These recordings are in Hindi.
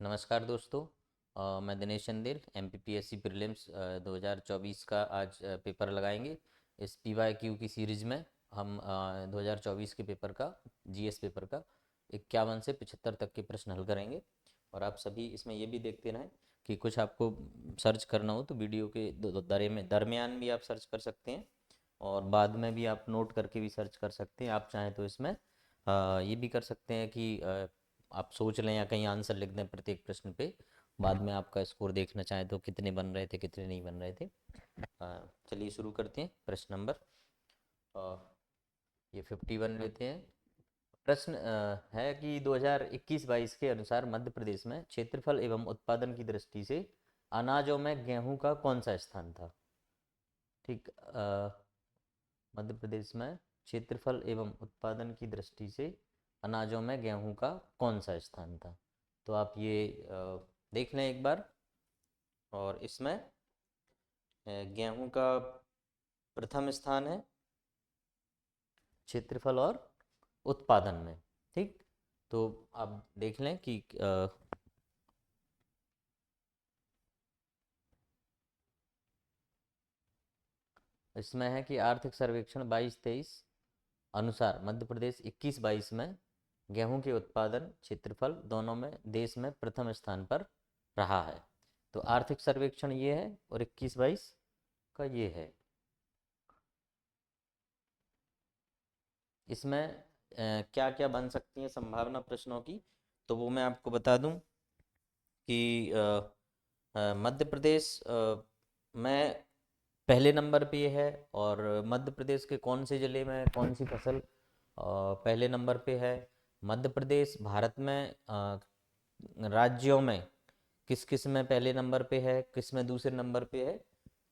नमस्कार दोस्तों। मैं दिनेश चंदेल MPPSC प्रीलिम्स 2024 का आज पेपर लगाएंगे। इस PYQ की सीरीज़ में हम 2024 के पेपर का GS पेपर का 51 से 75 तक के प्रश्न हल करेंगे। और आप सभी इसमें ये भी देखते रहें कि कुछ आपको सर्च करना हो तो वीडियो के दरमियान भी आप सर्च कर सकते हैं और बाद में भी आप नोट करके भी सर्च कर सकते हैं। आप चाहें तो इसमें ये भी कर सकते हैं कि आप सोच लें या कहीं आंसर लिख दें प्रत्येक प्रश्न पे। बाद में आपका स्कोर देखना चाहें तो कितने बन रहे थे कितने नहीं बन रहे थे। चलिए शुरू करते हैं। प्रश्न नंबर ये 51 लेते हैं। प्रश्न है कि 2021-22 के अनुसार मध्य प्रदेश में क्षेत्रफल एवं उत्पादन की दृष्टि से अनाजों में गेहूं का कौन सा स्थान था। ठीक। मध्य प्रदेश में क्षेत्रफल एवं उत्पादन की दृष्टि से अनाजों में गेहूं का कौन सा स्थान था। तो आप ये देख लें एक बार। और इसमें गेहूं का प्रथम स्थान है क्षेत्रफल और उत्पादन में। ठीक। तो आप देख लें कि इसमें है कि आर्थिक सर्वेक्षण 22-23 अनुसार मध्य प्रदेश 21-22 में गेहूं के उत्पादन क्षेत्रफल दोनों में देश में प्रथम स्थान पर रहा है। तो आर्थिक सर्वेक्षण ये है और 21-22 का ये है। इसमें क्या क्या बन सकती हैं संभावना प्रश्नों की, तो वो मैं आपको बता दूं कि मध्य प्रदेश में पहले नंबर पे है। और मध्य प्रदेश के कौन से ज़िले में कौन सी फसल पहले नंबर पे है। मध्य प्रदेश भारत में राज्यों में किस किस में पहले नंबर पे है, किस में दूसरे नंबर पे है।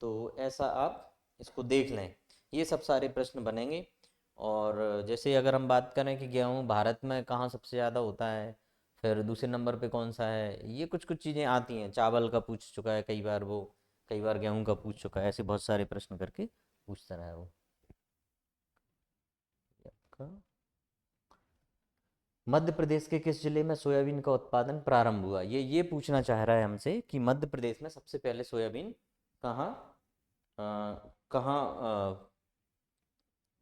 तो ऐसा आप इसको देख लें। ये सब सारे प्रश्न बनेंगे। और जैसे अगर हम बात करें कि गेहूँ भारत में कहाँ सबसे ज़्यादा होता है, फिर दूसरे नंबर पे कौन सा है, ये कुछ कुछ चीज़ें आती हैं। चावल का पूछ चुका है कई बार वो, कई बार गेहूं का पूछ चुका है। ऐसे बहुत सारे प्रश्न करके पूछता रहा है वो। आपका मध्य प्रदेश के किस जिले में सोयाबीन का उत्पादन प्रारंभ हुआ। ये पूछना चाह रहा है हमसे कि मध्य प्रदेश में सबसे पहले सोयाबीन कहाँ कहाँ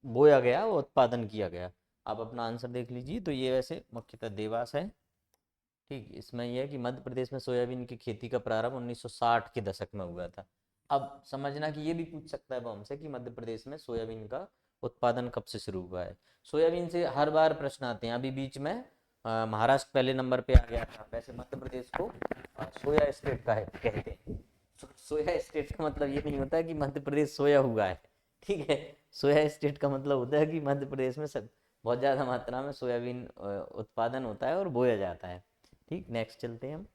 बोया गया, वो उत्पादन किया गया। आप अपना आंसर देख लीजिए। तो ये वैसे मुख्यतः देवास है। ठीक। इसमें यह है कि मध्य प्रदेश में सोयाबीन की खेती का प्रारंभ 1960 के दशक में हुआ था। अब समझना कि ये भी पूछ सकता है वो हमसे कि मध्य प्रदेश में सोयाबीन का उत्पादन कब से शुरू हुआ है। सोयाबीन से हर बार प्रश्न आते हैं। अभी बीच में महाराष्ट्र पहले नंबर पे आ गया था। वैसे मध्य प्रदेश को सोया स्टेट का है कहते हैं। सोया स्टेट का मतलब ये नहीं होता कि मध्य प्रदेश सोया हुआ है। ठीक है। सोया स्टेट का मतलब होता है कि मध्य प्रदेश में सब बहुत ज़्यादा मात्रा में सोयाबीन उत्पादन होता है और बोया जाता है। ठीक। नेक्स्ट चलते हैं हम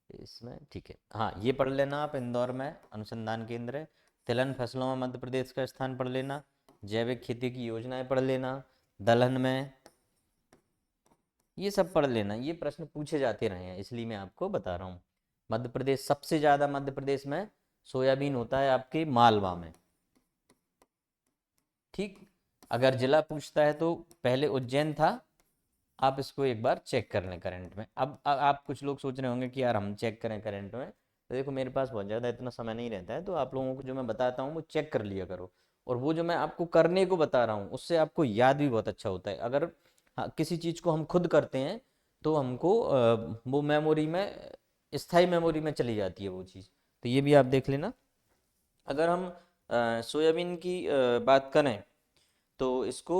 इसमें। ठीक है। हाँ, ये पढ़ लेना आप। इंदौर में अनुसंधान केंद्र है। तिलहन फसलों में मध्य प्रदेश का स्थान पढ़ लेना। जैविक खेती की योजनाएं पढ़ लेना। दलहन में ये सब पढ़ लेना। ये प्रश्न पूछे जाते रहे हैं इसलिए मैं आपको बता रहा हूँ। मध्य प्रदेश सबसे ज़्यादा मध्य प्रदेश में सोयाबीन होता है आपके मालवा में। ठीक। अगर जिला पूछता है तो पहले उज्जैन था। आप इसको एक बार चेक कर लें करंट में। अब आप कुछ लोग सोच रहे होंगे कि यार हम चेक करें करंट में, तो देखो मेरे पास बहुत ज़्यादा इतना समय नहीं रहता है। तो आप लोगों को जो मैं बताता हूँ वो चेक कर लिया करो। और वो जो मैं आपको करने को बता रहा हूँ उससे आपको याद भी बहुत अच्छा होता है। अगर हाँ, किसी चीज़ को हम खुद करते हैं तो हमको वो मेमोरी में, स्थायी मेमोरी में चली जाती है वो चीज़। तो ये भी आप देख लेना। अगर हम सोयाबीन की बात करें तो इसको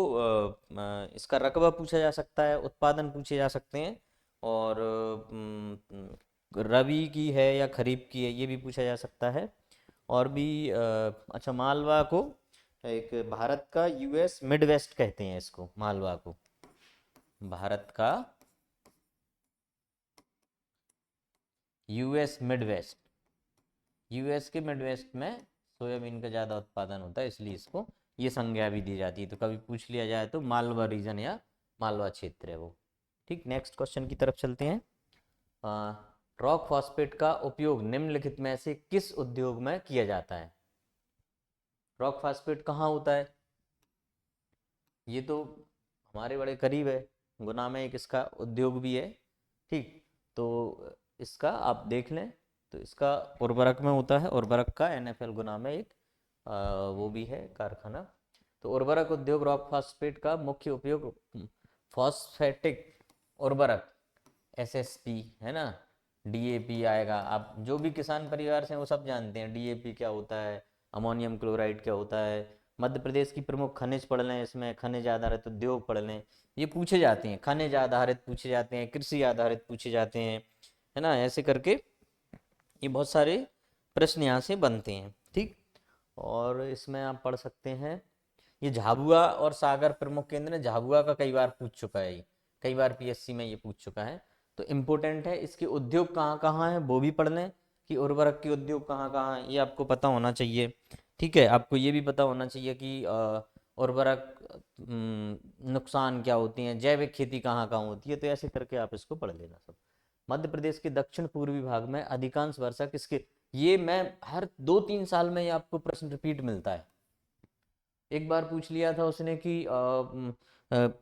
इसका रकबा पूछा जा सकता है, उत्पादन पूछे जा सकते हैं। और रबी की है या खरीफ की है ये भी पूछा जा सकता है। और भी अच्छा, मालवा को एक भारत का US मिडवेस्ट कहते हैं। इसको मालवा को भारत का US मिडवेस्ट, US के मिडवेस्ट में सोयाबीन का ज़्यादा उत्पादन होता है इसलिए इसको ये संज्ञा भी दी जाती है। तो कभी पूछ लिया जाए तो मालवा रीजन या मालवा क्षेत्र है वो। ठीक। नेक्स्ट क्वेश्चन की तरफ चलते हैं। रॉक फॉस्फेट का उपयोग निम्नलिखित में से किस उद्योग में किया जाता है। रॉक फॉस्फेट कहाँ होता है, ये तो हमारे बड़े करीब है। गुना में एक इसका उद्योग भी है। ठीक। तो इसका आप देख लें तो इसका उर्वरक में होता है, उर्वरक का NFL गुना में एक वो भी है कारखाना। तो उर्वरक उद्योग रॉक फॉस्फेट का मुख्य उपयोग फॉस्फेटिक उर्वरक SSP है ना, DAP आएगा। आप जो भी किसान परिवार से हैं वो सब जानते हैं DAP क्या होता है, अमोनियम क्लोराइड क्या होता है। मध्य प्रदेश की प्रमुख खनिज पढ़ लें, इसमें खनिज आधारित उद्योग पढ़ लें, ये पूछे जाते हैं, खनिज आधारित पूछे जाते हैं, कृषि आधारित पूछे जाते हैं, है ना। ऐसे करके ये बहुत सारे प्रश्न यहाँ से बनते हैं, ठीक। और इसमें आप पढ़ सकते हैं ये झाबुआ और सागर प्रमुख केंद्र है। झाबुआ का कई बार पूछ चुका है, ये कई बार PSC में ये पूछ चुका है, तो इम्पोर्टेंट है। इसके उद्योग कहाँ कहाँ हैं वो भी पढ़ लें कि उर्वरक के उद्योग कहाँ कहाँ हैं, ये आपको पता होना चाहिए, ठीक है। आपको ये भी पता होना चाहिए कि उर्वरक नुकसान क्या होती हैं, जैविक खेती कहाँ कहाँ होती है, तो ऐसे करके आप इसको पढ़ लेना सब। मध्य प्रदेश के दक्षिण पूर्वी भाग में अधिकांश वर्षा किसके, ये मैं हर 2-3 साल में ये आपको प्रश्न रिपीट मिलता है। एक बार पूछ लिया था उसने कि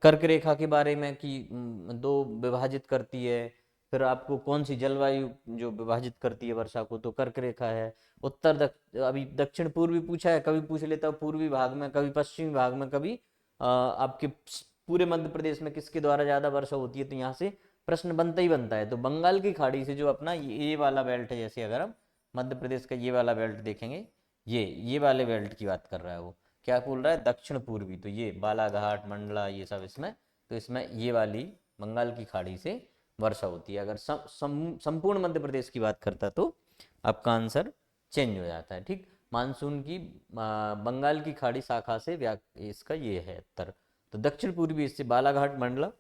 कर्क रेखा के बारे में कि दो विभाजित करती है, फिर आपको कौन सी जलवायु जो विभाजित करती है वर्षा को, तो कर्क रेखा है। अभी दक्षिण पूर्वी पूछा है, कभी पूछ लेता पूर्वी भाग में, कभी पश्चिमी भाग में, कभी आपके पूरे मध्य प्रदेश में किसके द्वारा ज्यादा वर्षा होती है, तो यहाँ से प्रश्न बनता ही बनता है। तो बंगाल की खाड़ी से जो अपना ये वाला बेल्ट है, जैसे अगर हम मध्य प्रदेश का ये वाला बेल्ट देखेंगे, ये वाले बेल्ट की बात कर रहा है वो, क्या बोल रहा है, दक्षिण पूर्वी, तो ये बालाघाट मंडला ये सब इसमें, तो इसमें ये वाली बंगाल की खाड़ी से वर्षा होती है। अगर संपूर्ण मध्य प्रदेश की बात करता तो आपका आंसर चेंज हो जाता है, ठीक। मानसून की बंगाल की खाड़ी शाखा से इसका ये है उत्तर। तो दक्षिण पूर्वी इससे बालाघाट मंडला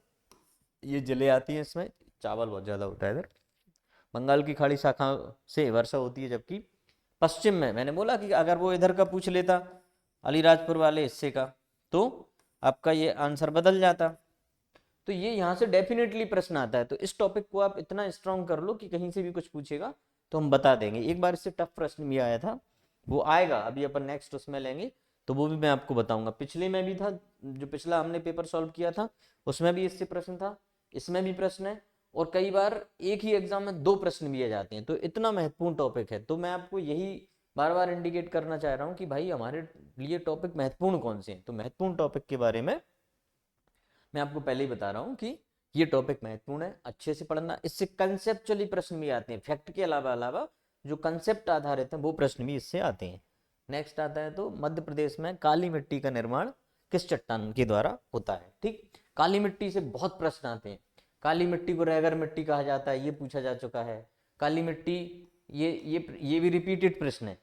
ये जिले आती हैं, इसमें चावल बहुत ज़्यादा होता है इधर। बंगाल की खाड़ी शाखा से वर्षा होती है, जबकि पश्चिम में मैंने बोला कि अगर वो इधर का पूछ लेता अलीराजपुर वाले हिस्से का, तो आपका ये आंसर बदल जाता। तो ये यहाँ से डेफिनेटली प्रश्न आता है। तो इस टॉपिक को आप इतना स्ट्रांग कर लो कि कहीं से भी कुछ पूछेगा तो हम बता देंगे। एक बार इससे टफ प्रश्न भी आया था, वो आएगा अभी अपन नेक्स्ट उसमें लेंगे, तो वो भी मैं आपको बताऊंगा। पिछले में भी था, जो पिछला हमने पेपर सॉल्व किया था उसमें भी इससे प्रश्न था, इसमें भी प्रश्न है, और कई बार एक ही एग्जाम में 2 प्रश्न भी आ जाते हैं। तो इतना महत्वपूर्ण टॉपिक है, तो मैं आपको यही बार बार इंडिकेट करना चाह रहा हूँ कि भाई हमारे लिए टॉपिक महत्वपूर्ण कौन से हैं। तो महत्वपूर्ण टॉपिक के बारे में मैं आपको पहले ही बता रहा हूँ कि ये टॉपिक महत्वपूर्ण है, अच्छे से पढ़ना। इससे कंसेप्चुअली प्रश्न भी आते हैं, फैक्ट के अलावा अलावा जो कंसेप्ट आधारित हैं वो प्रश्न भी इससे आते हैं। नेक्स्ट आता है, तो मध्य प्रदेश में काली मिट्टी का निर्माण किस चट्टान के द्वारा होता है, ठीक। काली मिट्टी से बहुत प्रश्न आते हैं। काली मिट्टी को रेगर मिट्टी कहा जाता है, ये पूछा जा चुका है। काली मिट्टी, ये भी रिपीटेड प्रश्न है,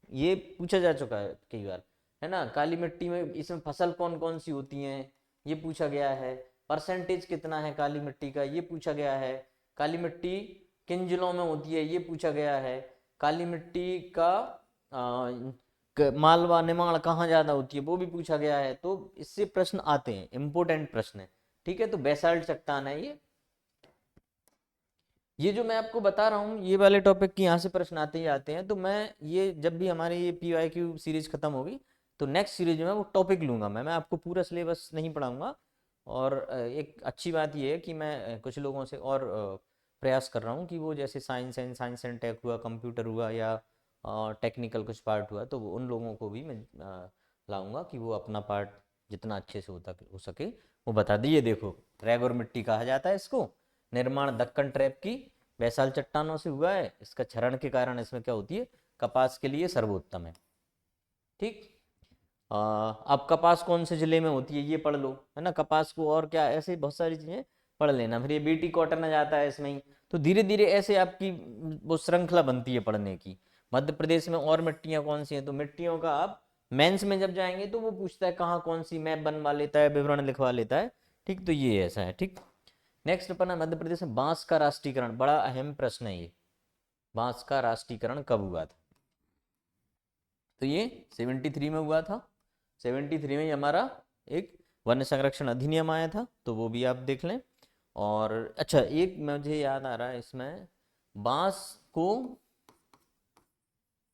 ये पूछा जा चुका है कई बार, है ना। काली मिट्टी में इसमें फसल कौन कौन सी होती हैं, ये पूछा गया है। परसेंटेज कितना है काली मिट्टी का, ये पूछा गया है। काली मिट्टी किन जिलों में होती है, ये पूछा गया है। काली मिट्टी का मालवा निमाड़ कहाँ ज्यादा होती है, वो भी पूछा गया है। तो इससे प्रश्न आते हैं, इंपोर्टेंट प्रश्न है, ठीक है। तो बेसाल्ट चट्टान है ये जो मैं आपको बता रहा हूँ, ये वाले टॉपिक की यहाँ से प्रश्न आते ही आते हैं। तो मैं ये जब भी हमारी ये PYQ सीरीज खत्म होगी तो नेक्स्ट सीरीज में वो टॉपिक लूंगा। मैं आपको पूरा सिलेबस नहीं पढ़ाऊंगा। और एक अच्छी बात ये है कि मैं कुछ लोगों से और प्रयास कर रहा हूँ कि वो जैसे साइंस एंड टेक हुआ, कंप्यूटर हुआ, या टेक्निकल कुछ पार्ट हुआ, तो उन लोगों को भी मैं लाऊंगा कि वो अपना पार्ट जितना अच्छे से हो सके वो बता दिए। देखो, रेगोर मिट्टी कहा जाता है इसको, निर्माण दक्कन ट्रैप की बैसाल चट्टानों से हुआ है, इसका क्षरण के कारण इसमें क्या होती है, कपास के लिए सर्वोत्तम है, ठीक। अब कपास कौन से जिले में होती है ये पढ़ लो, है ना। कपास को और क्या, ऐसे बहुत सारी चीजें पढ़ लेना। फिर ये बीटी कॉटन आ जाता है इसमें ही। तो धीरे धीरे ऐसे आपकी वो श्रृंखला बनती है पढ़ने की। मध्य प्रदेश में और मिट्टियां कौन सी हैं, तो मिट्टियों का आप मेंस में जब जाएंगे तो वो पूछता है कहाँ कौन सी, मैप बनवा लेता है, विवरण लिखवा लेता है, ठीक। तो ये ऐसा है, ठीक। नेक्स्ट अपन है मध्य प्रदेश में बांस का राष्ट्रीयकरण, बड़ा अहम प्रश्न है ये। बांस का राष्ट्रीयकरण कब हुआ था, तो ये 73 में हुआ था। 73 में ही हमारा एक वन्य संरक्षण अधिनियम आया था, तो वो भी आप देख लें। और अच्छा, एक मुझे याद आ रहा है इसमें, बांस को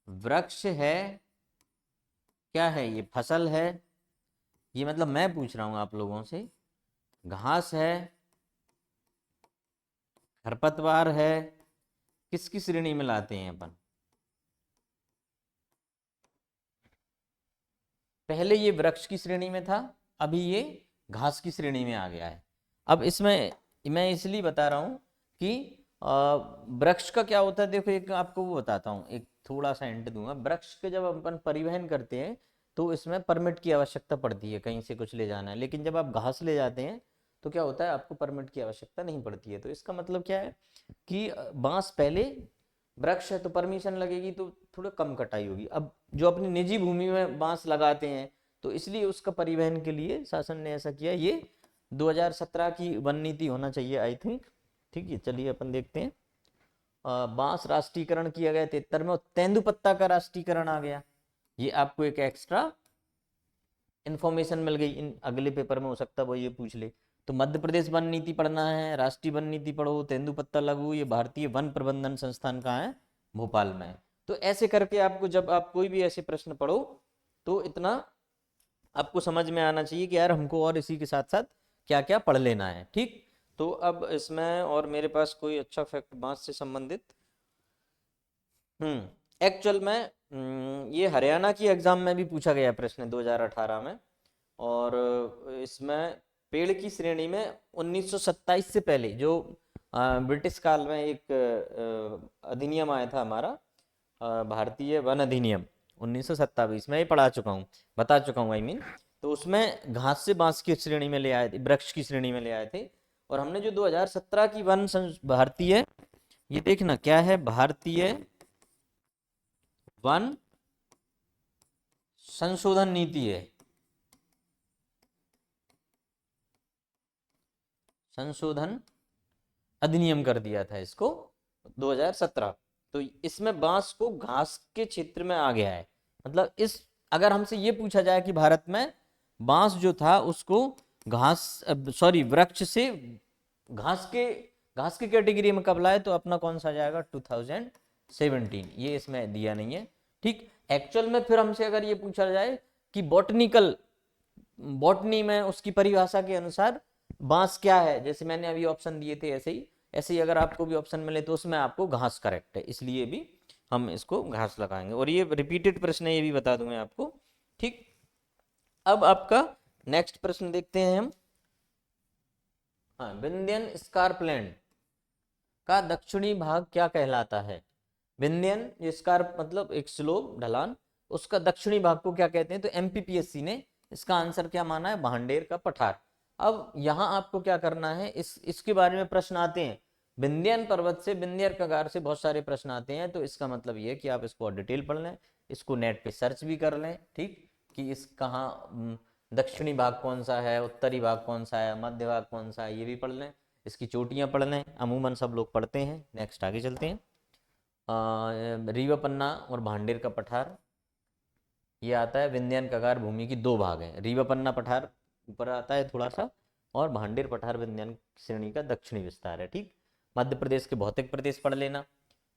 वृक्ष है, क्या है ये, फसल है, ये मतलब मैं पूछ रहा हूं आप लोगों से, घास है, खरपतवार है, किसकी श्रेणी में लाते हैं अपन? पहले ये वृक्ष की श्रेणी में था, अभी ये घास की श्रेणी में आ गया है। अब इसमें मैं इसलिए बता रहा हूं कि वृक्ष का क्या होता है, देखो एक आपको वो बताता हूँ, एक थोड़ा सा हिंट दूंगा। वृक्ष के जब अपन परिवहन करते हैं तो इसमें परमिट की आवश्यकता पड़ती है, कहीं से कुछ ले जाना है। लेकिन जब आप घास ले जाते हैं तो क्या होता है, आपको परमिट की आवश्यकता नहीं पड़ती है। तो इसका मतलब क्या है कि बांस पहले वृक्ष है तो परमिशन लगेगी, तो थोड़ा कम कटाई होगी। अब जो अपनी निजी भूमि में बांस लगाते हैं तो इसलिए उसका परिवहन के लिए शासन ने ऐसा किया। ये 2017 की वन नीति होना चाहिए आई थिंक। ठीक है, चलिए अपन देखते हैं। बांस राष्ट्रीयकरण किया गया 73 में, और तेंदुपत्ता का राष्ट्रीयकरण आ गया। ये आपको एक एक्स्ट्रा इंफॉर्मेशन मिल गई, इन अगले पेपर में हो सकता है वो ये पूछ ले। तो मध्य प्रदेश वन नीति पढ़ना है, राष्ट्रीय वन नीति पढ़ो, तेंदुपत्ता लागू, ये भारतीय वन प्रबंधन संस्थान कहाँ है, भोपाल में है। तो ऐसे करके आपको जब आप कोई भी ऐसे प्रश्न पढ़ो तो इतना आपको समझ में आना चाहिए कि यार हमको और इसी के साथ साथ क्या क्या पढ़ लेना है। ठीक, तो अब इसमें और मेरे पास कोई अच्छा फैक्ट बांस से संबंधित एक्चुअल में ये हरियाणा की एग्जाम में भी पूछा गया प्रश्न 2018 में। और इसमें पेड़ की श्रेणी में 1927 से पहले जो ब्रिटिश काल में एक अधिनियम आया था हमारा, भारतीय वन अधिनियम 1927 में, ये पढ़ा चुका हूँ, बता चुका हूँ आई मीन। तो उसमें घास से बांस की श्रेणी में ले आए थे, वृक्ष की श्रेणी में ले आए थे। और हमने जो 2017 की भारतीय, ये देखना क्या है, भारतीय वन संशोधन नीति है, संशोधन अधिनियम कर दिया था इसको 2017। तो इसमें बांस को घास के क्षेत्र में आ गया है। मतलब इस, अगर हमसे ये पूछा जाए कि भारत में बांस जो था उसको घास, सॉरी वृक्ष से घास के कैटेगरी में कब लाए, तो अपना कौन सा जाएगा, 2017। ये इसमें दिया नहीं है। ठीक, एक्चुअल में फिर हमसे अगर ये पूछा जाए कि बॉटनी में उसकी परिभाषा के अनुसार बांस क्या है, जैसे मैंने अभी ऑप्शन दिए थे ऐसे ही अगर आपको भी ऑप्शन मिले तो उसमें आपको घास करेक्ट है, इसलिए भी हम इसको घास लगाएंगे। और ये रिपीटेड प्रश्न है, ये भी बता दूं मैं आपको। ठीक, अब आपका नेक्स्ट प्रश्न देखते हैं हम। हाँ, विंध्यन स्कार्पलैंड का दक्षिणी भाग क्या कहलाता है? विंध्यन स्कार्प मतलब एक स्लोप ढलान, उसका दक्षिणी भाग को क्या कहते हैं? तो एमपीपीएससी ने इसका आंसर क्या माना है, भांडेर का पठार। अब यहां आपको क्या करना है, इसके बारे में प्रश्न आते हैं। विंध्यन पर्वत से, विंध्यर कगार से बहुत सारे प्रश्न आते हैं। तो इसका मतलब ये है कि आप इसको डिटेल पढ़ लें, इसको नेट पे सर्च भी कर लें। ठीक, कि इस कहाँ दक्षिणी भाग कौन सा है, उत्तरी भाग कौन सा है, मध्य भाग कौन सा है, ये भी पढ़ लें, इसकी चोटियां पढ़ लें, अमूमन सब लोग पढ़ते हैं। नेक्स्ट आगे चलते हैं। रीवा पन्ना और भांडेर का पठार, ये आता है विंध्यन कगार भूमि की दो भाग हैं। रीवा पन्ना पठार ऊपर आता है थोड़ा सा, और भांडेर पठार विंध्यन श्रेणी का दक्षिणी विस्तार है। ठीक, मध्य प्रदेश के भौतिक प्रदेश पढ़ लेना,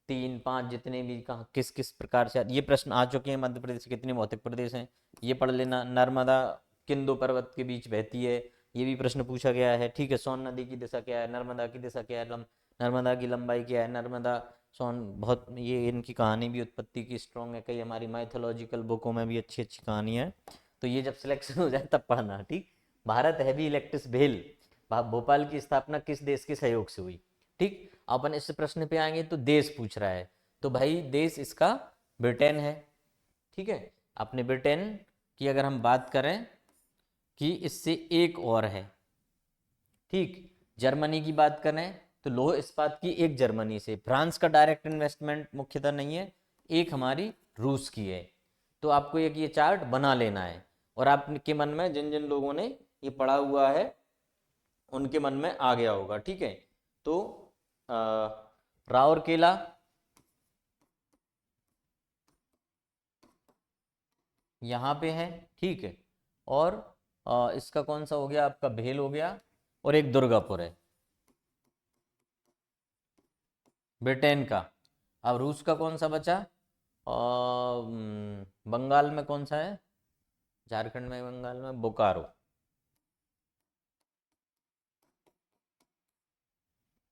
3 5 जितने भी कहाँ किस किस प्रकार से ये प्रश्न आ चुके हैं, मध्य प्रदेश के कितने भौतिक प्रदेश हैं ये पढ़ लेना। नर्मदा किन दो पर्वत के बीच बहती है, ये भी प्रश्न पूछा गया है। ठीक है, सोन नदी की दिशा क्या है, नर्मदा की दिशा क्या है, नर्मदा की लंबाई क्या है, नर्मदा सोन, बहुत ये इनकी कहानी भी उत्पत्ति की स्ट्रॉन्ग है, कई हमारी माइथोलॉजिकल बुकों में भी अच्छी अच्छी कहानी है। तो ये जब सिलेक्शन हो जाए तब पढ़ना। ठीक, भारत हैवी इलेक्ट्रिक भेल भोपाल की स्थापना किस देश के सहयोग से हुई? ठीक, अपन इस प्रश्न पे आएंगे तो देश पूछ रहा है, तो भाई देश इसका ब्रिटेन है। ठीक है, अपने ब्रिटेन की अगर हम बात करें कि इससे एक और है। ठीक, जर्मनी की बात करें तो लौह इस्पात की एक जर्मनी से, फ्रांस का डायरेक्ट इन्वेस्टमेंट मुख्यतः नहीं है, एक हमारी रूस की है। तो आपको एक ये चार्ट बना लेना है, और आपके मन में जिन जिन लोगों ने ये पढ़ा हुआ है उनके मन में आ गया होगा। ठीक है, तो राउरकेला, यहाँ पे है। ठीक है, और इसका कौन सा हो गया, आपका भेल हो गया, और एक दुर्गापुर है ब्रिटेन का। अब रूस का कौन सा बचा, बंगाल में कौन सा है, झारखंड में, बंगाल में बोकारो।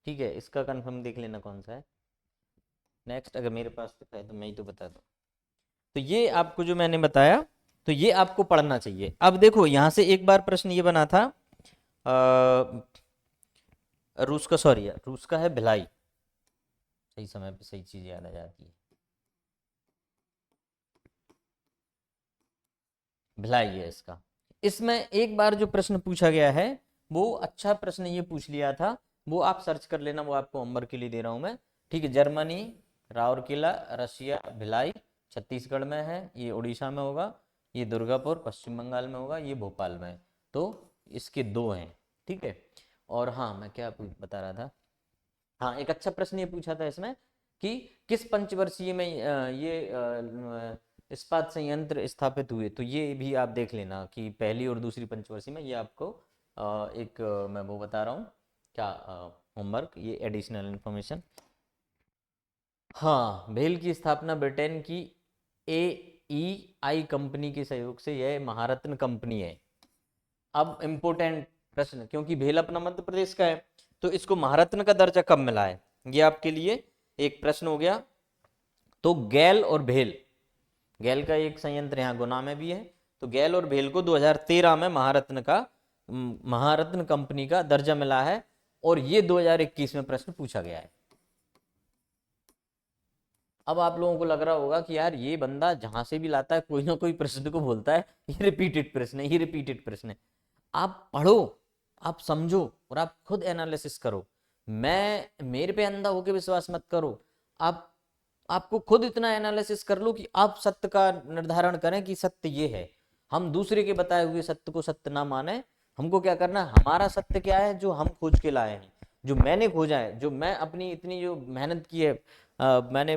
ठीक है, इसका कंफर्म देख लेना कौन सा है। नेक्स्ट अगर मेरे पास है तो मैं ही तो बता दूं। तो ये आपको जो मैंने बताया, तो ये आपको पढ़ना चाहिए। अब देखो यहाँ से एक बार प्रश्न ये बना था, रूस का, सॉरी यार, रूस का है भिलाई। सही समय पे सही चीज याद आ जाती है। भिलाई है इसका। इसमें एक बार जो प्रश्न पूछा गया है, वो अच्छा प्रश्न ये पूछ लिया था, वो आप सर्च कर लेना, वो आपको होमवर्क के लिए दे रहा हूं मैं। ठीक है, जर्मनी राउरकेला, रशिया भिलाई, छत्तीसगढ़ में है, ये उड़ीसा में होगा, ये दुर्गापुर पश्चिम बंगाल में होगा, ये भोपाल में है। तो इसके दो हैं। ठीक है। और हाँ, मैं क्या बता रहा था, हाँ एक अच्छा प्रश्न ये पूछा था इसमें कि किस पंचवर्षीय में इस्पात संयंत्र स्थापित हुए। तो ये भी आप देख लेना कि पहली और दूसरी पंचवर्षीय में, ये आपको मैं वो बता रहा हूँ क्या, होमवर्क, ये एडिशनल इंफॉर्मेशन। हाँ, भेल की स्थापना ब्रिटेन की AEI कंपनी के सहयोग से, यह महारत्न कंपनी है। अब इम्पोर्टेंट प्रश्न, क्योंकि भेल अपना मध्य प्रदेश का है, तो इसको महारत्न का दर्जा कब मिला है, ये आपके लिए एक प्रश्न हो गया। तो गैल और भेल, गैल का एक संयंत्र यहाँ गुना में भी है, तो गैल और भेल को 2013 में महारत्न कंपनी का दर्जा मिला है, और ये 2021 में प्रश्न पूछा गया है। अब आप लोगों को लग रहा होगा कि यार ये बंदा जहां से भी लाता है कोई ना कोई प्रश्न को बोलता है ये रिपीटेड प्रश्न है, ये रिपीटेड प्रश्न है। आप पढ़ो, आप समझो, और आप खुद एनालिसिस करो। मैं मेरे पे अंधा होकर विश्वास मत करो। आपको खुद इतना एनालिसिस कर लो कि आप सत्य का निर्धारण करें कि सत्य ये है। हम दूसरे के बताए हुए सत्य को सत्य ना माने। हमको क्या करना, हमारा सत्य क्या है जो हम खोज के लाए हैं, जो मैंने खोजा है, जो मैं अपनी इतनी जो मेहनत की है। मैंने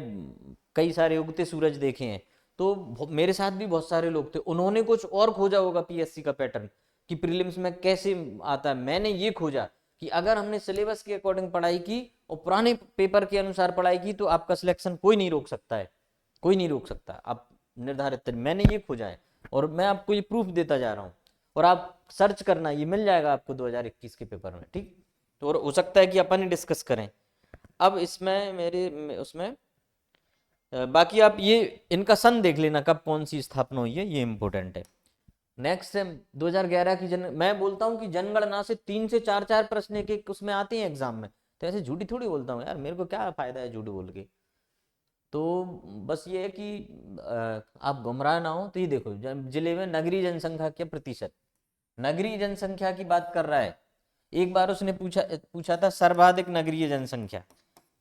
कई सारे उगते सूरज देखे हैं, तो मेरे साथ भी बहुत सारे लोग थे, उन्होंने कुछ और खोजा होगा पीएससी का पैटर्न कि प्रीलिम्स में कैसे आता है। मैंने ये खोजा कि अगर हमने सिलेबस के अकॉर्डिंग पढ़ाई की और पुराने पेपर के अनुसार पढ़ाई की, तो आपका सिलेक्शन कोई नहीं रोक सकता है, कोई नहीं रोक सकता। आप निर्धारित, मैंने ये खोजा है और मैं आपको ये प्रूफ देता जा रहा हूँ। और आप सर्च करना, ये मिल जाएगा आपको 2021 के पेपर में। ठीक, तो और हो सकता है कि अपन ही डिस्कस करें। अब इसमें उसमें बाकी आप ये इनका सन देख लेना, कब कौन सी स्थापना हुई है, ये इंपॉर्टेंट है। नेक्स्ट है 2011 की मैं बोलता हूँ कि जनगणना से 3 से 4 प्रश्न एक उसमें आते हैं एग्जाम में, तो ऐसे झूठी थोड़ी बोलता हूँ यार, मेरे को क्या फायदा है झूठ बोल के। तो बस ये है कि आप गुमराह ना हो। तो ये देखो, जिले में नगरीय जनसंख्या के प्रतिशत, नगरीय जनसंख्या की बात कर रहा है। एक बार उसने पूछा था सर्वाधिक नगरीय जनसंख्या।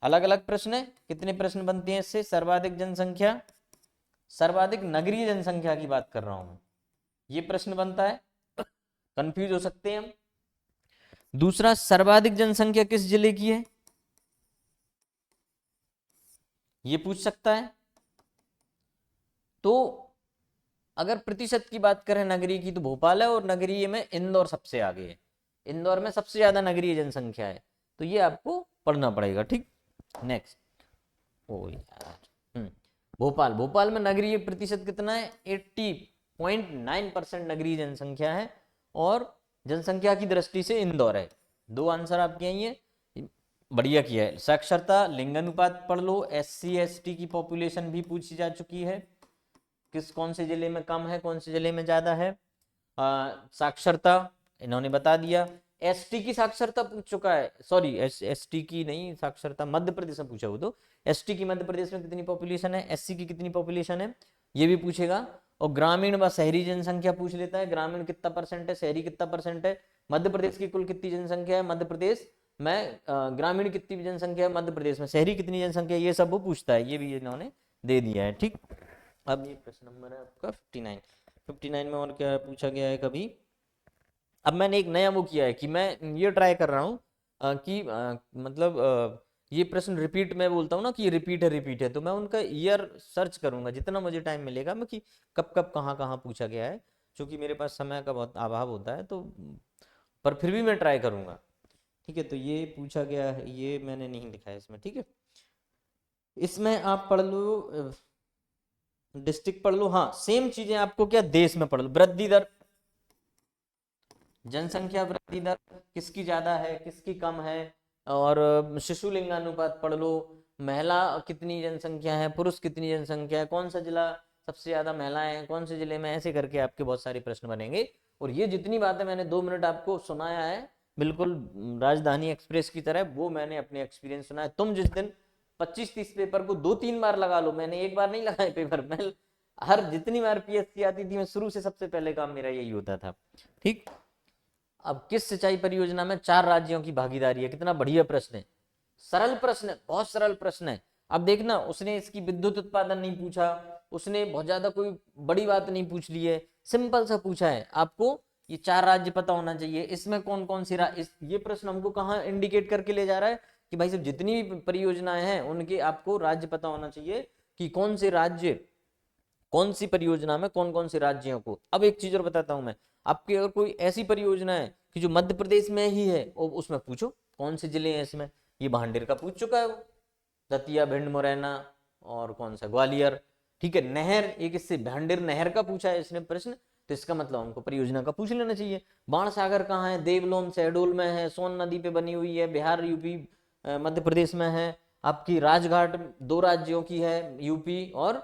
अलग अलग प्रश्न है, कितने प्रश्न बनते हैं इससे, सर्वाधिक जनसंख्या, सर्वाधिक नगरीय जनसंख्या की बात कर रहा हूं मैं, ये प्रश्न बनता है, कंफ्यूज हो सकते हैं हम। दूसरा, सर्वाधिक जनसंख्या किस जिले की है, ये पूछ सकता है। तो अगर प्रतिशत की बात करें नगरीय की, तो भोपाल है, और नगरीय में इंदौर सबसे आगे है। इंदौर में सबसे ज्यादा नगरीय जनसंख्या है, तो ये आपको पढ़ना पड़ेगा। ठीक, नेक्स्ट, ओ यार, भोपाल, भोपाल में नगरीय प्रतिशत कितना है, 80.9% नगरीय जनसंख्या है, और जनसंख्या की दृष्टि से इंदौर है। दो आंसर आपके हैं, ये बढ़िया किया है। साक्षरता, लिंगानुपात पढ़ लो, SC ST की पॉपुलेशन भी पूछी जा चुकी है, कौन से जिले में कम है, कौन से जिले में ज्यादा है। साक्षरता इन्होंने बता दिया। ST की साक्षरता पूछ चुका है, सॉरी ST की नहीं, साक्षरता मध्य प्रदेश में पूछा। वो तो ST की मध्य प्रदेश में कितनी पॉपुलेशन है, SC की कितनी पॉपुलेशन है, ये भी पूछेगा। और ग्रामीण व शहरी जनसंख्या पूछ लेता है, ग्रामीण कितना परसेंट है, शहरी कितना परसेंट है, मध्य प्रदेश की कुल कितनी जनसंख्या है मध्य प्रदेश में, ग्रामीण कितनी जनसंख्या है मध्य प्रदेश में, शहरी कितनी जनसंख्या है, ये सब वो पूछता है, ये भी इन्होंने दे दिया है। ठीक, अब ये प्रश्न नंबर है आपका 59। 59 में और क्या पूछा गया है कभी। अब मैंने एक नया वो किया है कि मैं ये ट्राई कर रहा हूँ कि मतलब ये प्रश्न रिपीट, मैं बोलता हूँ ना कि ये रिपीट है, तो मैं उनका ईयर सर्च करूंगा जितना मुझे टाइम मिलेगा, मैं कि कब कब कहाँ कहाँ पूछा गया है, क्योंकि मेरे पास समय का बहुत अभाव होता है। तो पर फिर भी मैं ट्राई करूंगा। ठीक है, तो ये पूछा गया है, ये मैंने नहीं लिखा है इसमें। ठीक है, इसमें आप पढ़ लो, डिस्ट्रिक्ट पढ़ लो। हाँ, सेम चीजें आपको क्या, देश में पढ़ लो। वृद्धि दर, जनसंख्या वृद्धि दर किसकी ज्यादा है, किसकी कम है, और शिशु लिंगानुपात पढ़ लो, महिला कितनी जनसंख्या है, पुरुष कितनी जनसंख्या है, कौन सा जिला सबसे ज्यादा महिलाएं हैं, कौन से जिले में, ऐसे करके आपके बहुत सारे प्रश्न बनेंगे। और ये जितनी बातें मैंने 2 मिनट आपको सुनाया है बिल्कुल राजधानी एक्सप्रेस की तरह, वो मैंने अपने एक्सपीरियंस सुना है। तुम जिस दिन 25-30 पेपर को 2-3 बार लगा लो, मैंने एक बार नहीं लगाए पेपर, मैं हर जितनी बार पीएससी आती थी मैं शुरू से सबसे पहले काम मेरा यही होता था। ठीक, अब किस सिंचाई परियोजना में 4 राज्यों की भागीदारी है? कितना बढ़िया प्रश्न है, सरल प्रश्न है, बहुत सरल प्रश्न है। अब देखना, उसने इसकी विद्युत उत्पादन नहीं पूछा, उसने बहुत ज्यादा कोई बड़ी बात नहीं पूछ ली है, सिंपल सा पूछा है आपको ये 4 राज्य पता होना चाहिए, इसमें कौन कौन सी ये प्रश्न हमको कहाँ इंडिकेट करके ले जा रहा है कि भाई सब जितनी भी परियोजनाएं हैं उनके आपको राज्य पता होना चाहिए कि कौन से राज्य, कौन सी परियोजना में कौन कौन से राज्यों को। अब एक चीज और बताता हूं मैं, आपकी अगर कोई ऐसी परियोजना है कि जो मध्य प्रदेश में ही है, और उसमें पूछो कौन से जिले हैं इसमें। ये भांडेर का पूछ चुका है वो, दतिया, भिंड, मुरैना और कौन सा, ग्वालियर। ठीक है, नहर, एक इससे भांडेर नहर का पूछा है इसने प्रश्न, तो इसका मतलब हमको परियोजना का पूछ लेना चाहिए। बाण सागर कहाँ है? देवलोन शहडोल में है, सोन नदी पे बनी हुई है, बिहार, यूपी, मध्य प्रदेश में है। आपकी राजघाट 2 राज्यों की है, यूपी और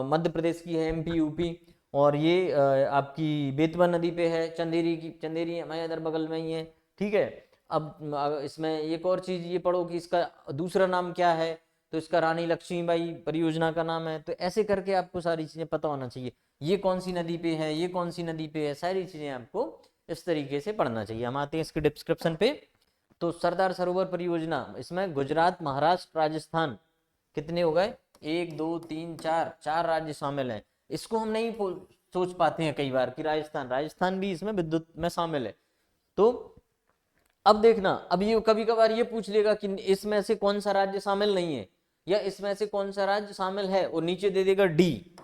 मध्य प्रदेश की है, एमपी यूपी। और ये आपकी बेतवा नदी पे है, चंदेरी की, चंदेरी हमारे इधर बगल में ही है। ठीक है, अब इसमें एक और चीज ये पढ़ो कि इसका दूसरा नाम क्या है, तो इसका रानी लक्ष्मीबाई परियोजना का नाम है। तो ऐसे करके आपको सारी चीजें पता होना चाहिए, ये कौन सी नदी पे है, ये कौन सी नदी पे है, सारी चीजें आपको इस तरीके से पढ़ना चाहिए। हम आते हैं इसके डिस्क्रिप्शन पे। तो सरदार सरोवर परियोजना, इसमें गुजरात, महाराष्ट्र, राजस्थान, कितने हो गए, 1 2 3 4, 4 राज्य शामिल हैं। इसको हम नहीं सोच पाते हैं कई बार कि राजस्थान, राजस्थान भी इसमें विद्युत में शामिल है। तो अब देखना, अब ये कभी कभार ये पूछ लेगा कि इसमें से कौन सा राज्य शामिल नहीं है, या इसमें से कौन सा राज्य शामिल है, और नीचे दे देगा डी,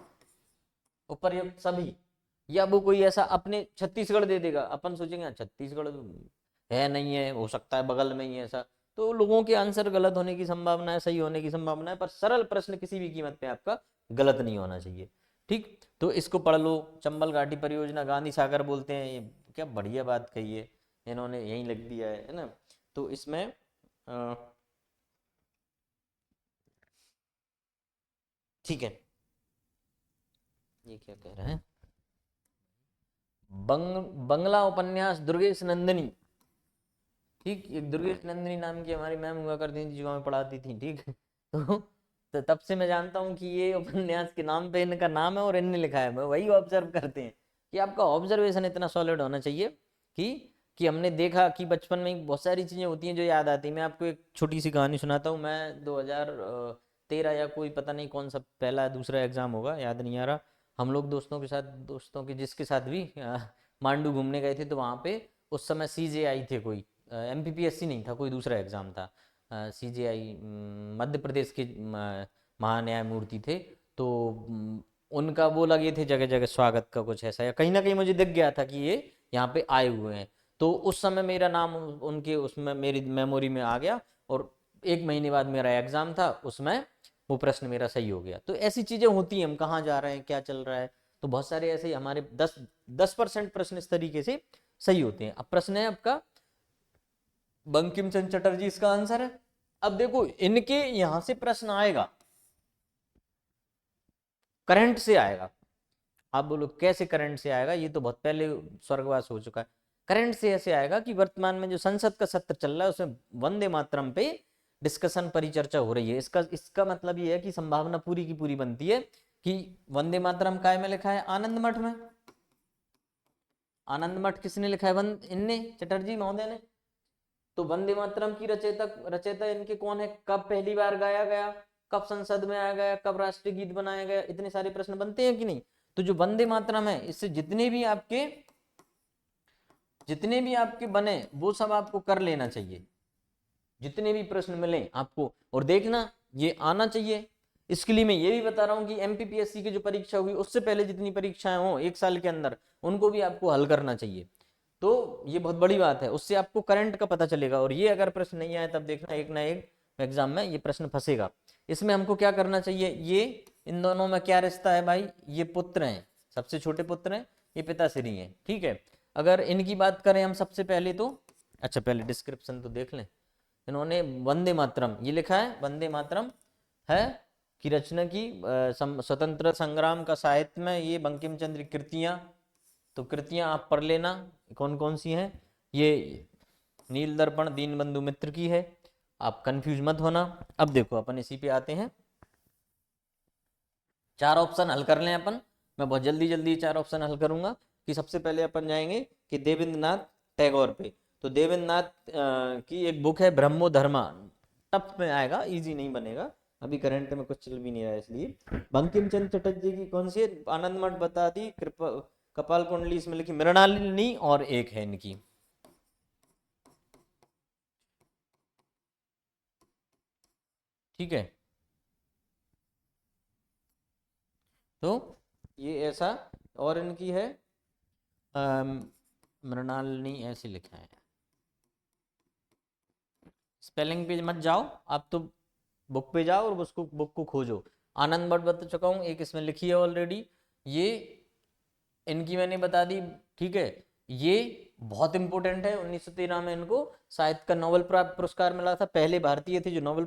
उपर्युक्त सभी। या वो कोई ऐसा अपने छत्तीसगढ़ दे देगा, अपन सोचेंगे छत्तीसगढ़ है, नहीं है, हो सकता है बगल में ही है ऐसा। तो लोगों के आंसर गलत होने की संभावना है, सही होने की संभावना है, पर सरल प्रश्न किसी भी कीमत पे आपका गलत नहीं होना चाहिए। ठीक, तो इसको पढ़ लो। चंबल घाटी परियोजना गांधी सागर बोलते हैं, ये क्या बढ़िया बात कही है इन्होंने, यहीं लिख दिया है ना। तो इसमें ठीक है, ये क्या कह रहे हैं, बंगला उपन्यास दुर्गेश नंदिनी। ठीक, एक दुर्गेश नंदिनी नाम की हमारी मैम हुआ करती थी जो हमें पढ़ाती थी। ठीक तो तब से मैं जानता हूँ कि ये उपन्यास के नाम पे इनका नाम है और इनने लिखा है। मैं वही ऑब्जर्व करते हैं कि आपका ऑब्जर्वेशन इतना सॉलिड होना चाहिए कि हमने देखा कि बचपन में बहुत सारी चीजें होती हैं जो याद आती हैं। मैं आपको एक छोटी सी कहानी सुनाता हूँ। मैं 2013 या कोई पता नहीं कौन सा पहला दूसरा एग्जाम होगा, याद नहीं आ रहा, हम लोग दोस्तों के साथ, दोस्तों के जिसके साथ भी मांडू घूमने गए थे। तो वहाँ पे उस समय सीजे आई थे, कोई एमपीपीएससी नहीं था, कोई दूसरा एग्जाम था। सीजेआई मध्य प्रदेश के महान्यायमूर्ति थे। तो उनका वो लगे थे जगह जगह स्वागत का कुछ ऐसा, या कहीं ना कहीं मुझे दिख गया था कि ये यहाँ पे आए हुए हैं। तो उस समय मेरा नाम उनके उसमें मेरी मेमोरी में आ गया, और 1 महीने बाद मेरा एग्जाम था, उसमें वो प्रश्न मेरा सही हो गया। तो ऐसी चीजें होती हैं, हम कहाँ जा रहे हैं, क्या चल रहा है। तो बहुत सारे ऐसे हमारे 10% प्रश्न इस तरीके से सही होते हैं। अब प्रश्न है आपका, बंकिम चंद्र चटर्जी इसका आंसर है। अब देखो इनके यहां से प्रश्न आएगा, करंट से आएगा। आप बोलो कैसे करंट से आएगा, ये तो बहुत पहले स्वर्गवास हो चुका है। करंट से ऐसे आएगा कि वर्तमान में जो संसद का सत्र चल रहा है उसमें वंदे मातरम पे डिस्कशन, परिचर्चा हो रही है। इसका इसका मतलब ये है कि संभावना पूरी की पूरी बनती है कि वंदे मातरम काय में लिखा है, आनंद मठ में। आनंद मठ किसने लिखा है, इनने, चटर्जी महोदय ने। तो वंदे मातरम की रचयिता इनके कौन है, कब पहली बार गाया गया, कब संसद में आया गया, कब राष्ट्रीय गीत बनाया गया, इतने सारे प्रश्न बनते हैं कि नहीं। तो जो वंदे मातरम है, इससे जितने भी आपके बने वो सब आपको कर लेना चाहिए, जितने भी प्रश्न मिले आपको। और देखना ये आना चाहिए। इसके लिए मैं ये भी बता रहा हूँ कि एमपीपीएससी की जो परीक्षा हुई उससे पहले जितनी परीक्षाएं हो 1 साल के अंदर, उनको भी आपको हल करना चाहिए। तो ये बहुत बड़ी बात है, उससे आपको करंट का पता चलेगा। और ये अगर प्रश्न नहीं आए तब देखना एक ना एक एग्जाम में ये प्रश्न फंसेगा। इसमें हमको क्या करना चाहिए, ये इन दोनों में क्या रिश्ता है भाई, ये पुत्र हैं, सबसे छोटे पुत्र हैं, ये पिताश्री हैं। ठीक है, अगर इनकी बात करें हम सबसे पहले तो, अच्छा पहले डिस्क्रिप्शन तो देख लें। इन्होंने वंदे मातरम ये लिखा है, वंदे मातरम है की रचना की। स्वतंत्र संग्राम का साहित्य में ये बंकिम चंद्र की कृतियां, तो कृतियां आप पढ़ लेना कौन कौन सी हैं। ये नील दर्पण दीनबंधु मित्र की है, आप कंफ्यूज मत होना। अब देखो अपन इसी पे आते हैं, चार ऑप्शन हल कर लें अपन। मैं बहुत जल्दी जल्दी चार ऑप्शन हल करूंगा। कि सबसे पहले अपन जाएंगे कि देवेंद्रनाथ टैगोर पे। तो देवेंद्रनाथ की एक बुक है ब्रह्मो धर्मा, टफ में आएगा, इजी नहीं बनेगा, अभी करंट में कुछ चल भी नहीं रहा है इसलिए। बंकिम चंद्र चटर्जी की कौन सी है, आनंद मठ बता दी, कृपा कपाल कुंडली इसमें लिखी मृणालिनी, और एक है इनकी, ठीक है। तो ये ऐसा, और इनकी है मृणालिनी ऐसे लिखा है। स्पेलिंग पे मत जाओ आप, तो बुक पे जाओ और उसको बुक को खोजो। आनंद मठ बता चुका हूँ, एक इसमें लिखी है ऑलरेडी, ये इनकी मैंने बता दी, ठीक है। ये बहुत इंपॉर्टेंट है, 1913 में इनको साहित्य का नोबेल पुरस्कार मिला था, पहले भारतीय थे जो नोबेल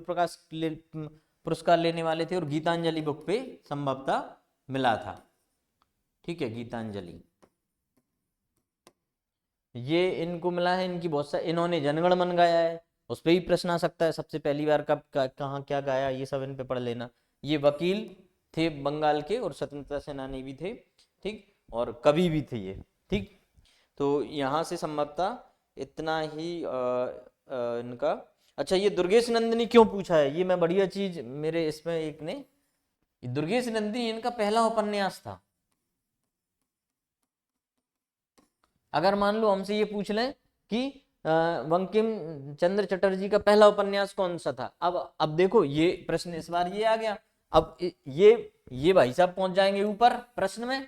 पुरस्कार लेने वाले थे, और गीतांजलि बुक पे संभवतः मिला था, ठीक है, गीतांजलि ये इनको मिला है। इनकी बहुत सा, इन्होंने जनगण मन गाया है, उस पर भी प्रश्न आ सकता है, सबसे पहली बार कब कहाँ क्या गाया, ये सब इन पे पढ़ लेना। ये वकील थे बंगाल के और स्वतंत्रता सेनानी भी थे, ठीक, और कवि भी थे ये, ठीक। तो यहाँ से संभवतः इतना ही इनका। अच्छा, ये दुर्गेश नंदिनी क्यों पूछा है, ये मैं बढ़िया चीज मेरे इसमें एक ने, दुर्गेश नंदिनी इनका पहला उपन्यास था। अगर मान लो हमसे ये पूछ लें कि बंकिम चंद्र चटर्जी का पहला उपन्यास कौन सा था, अब देखो ये प्रश्न इस बार ये आ गया। अब ये भाई साहब पहुंच जाएंगे ऊपर प्रश्न में,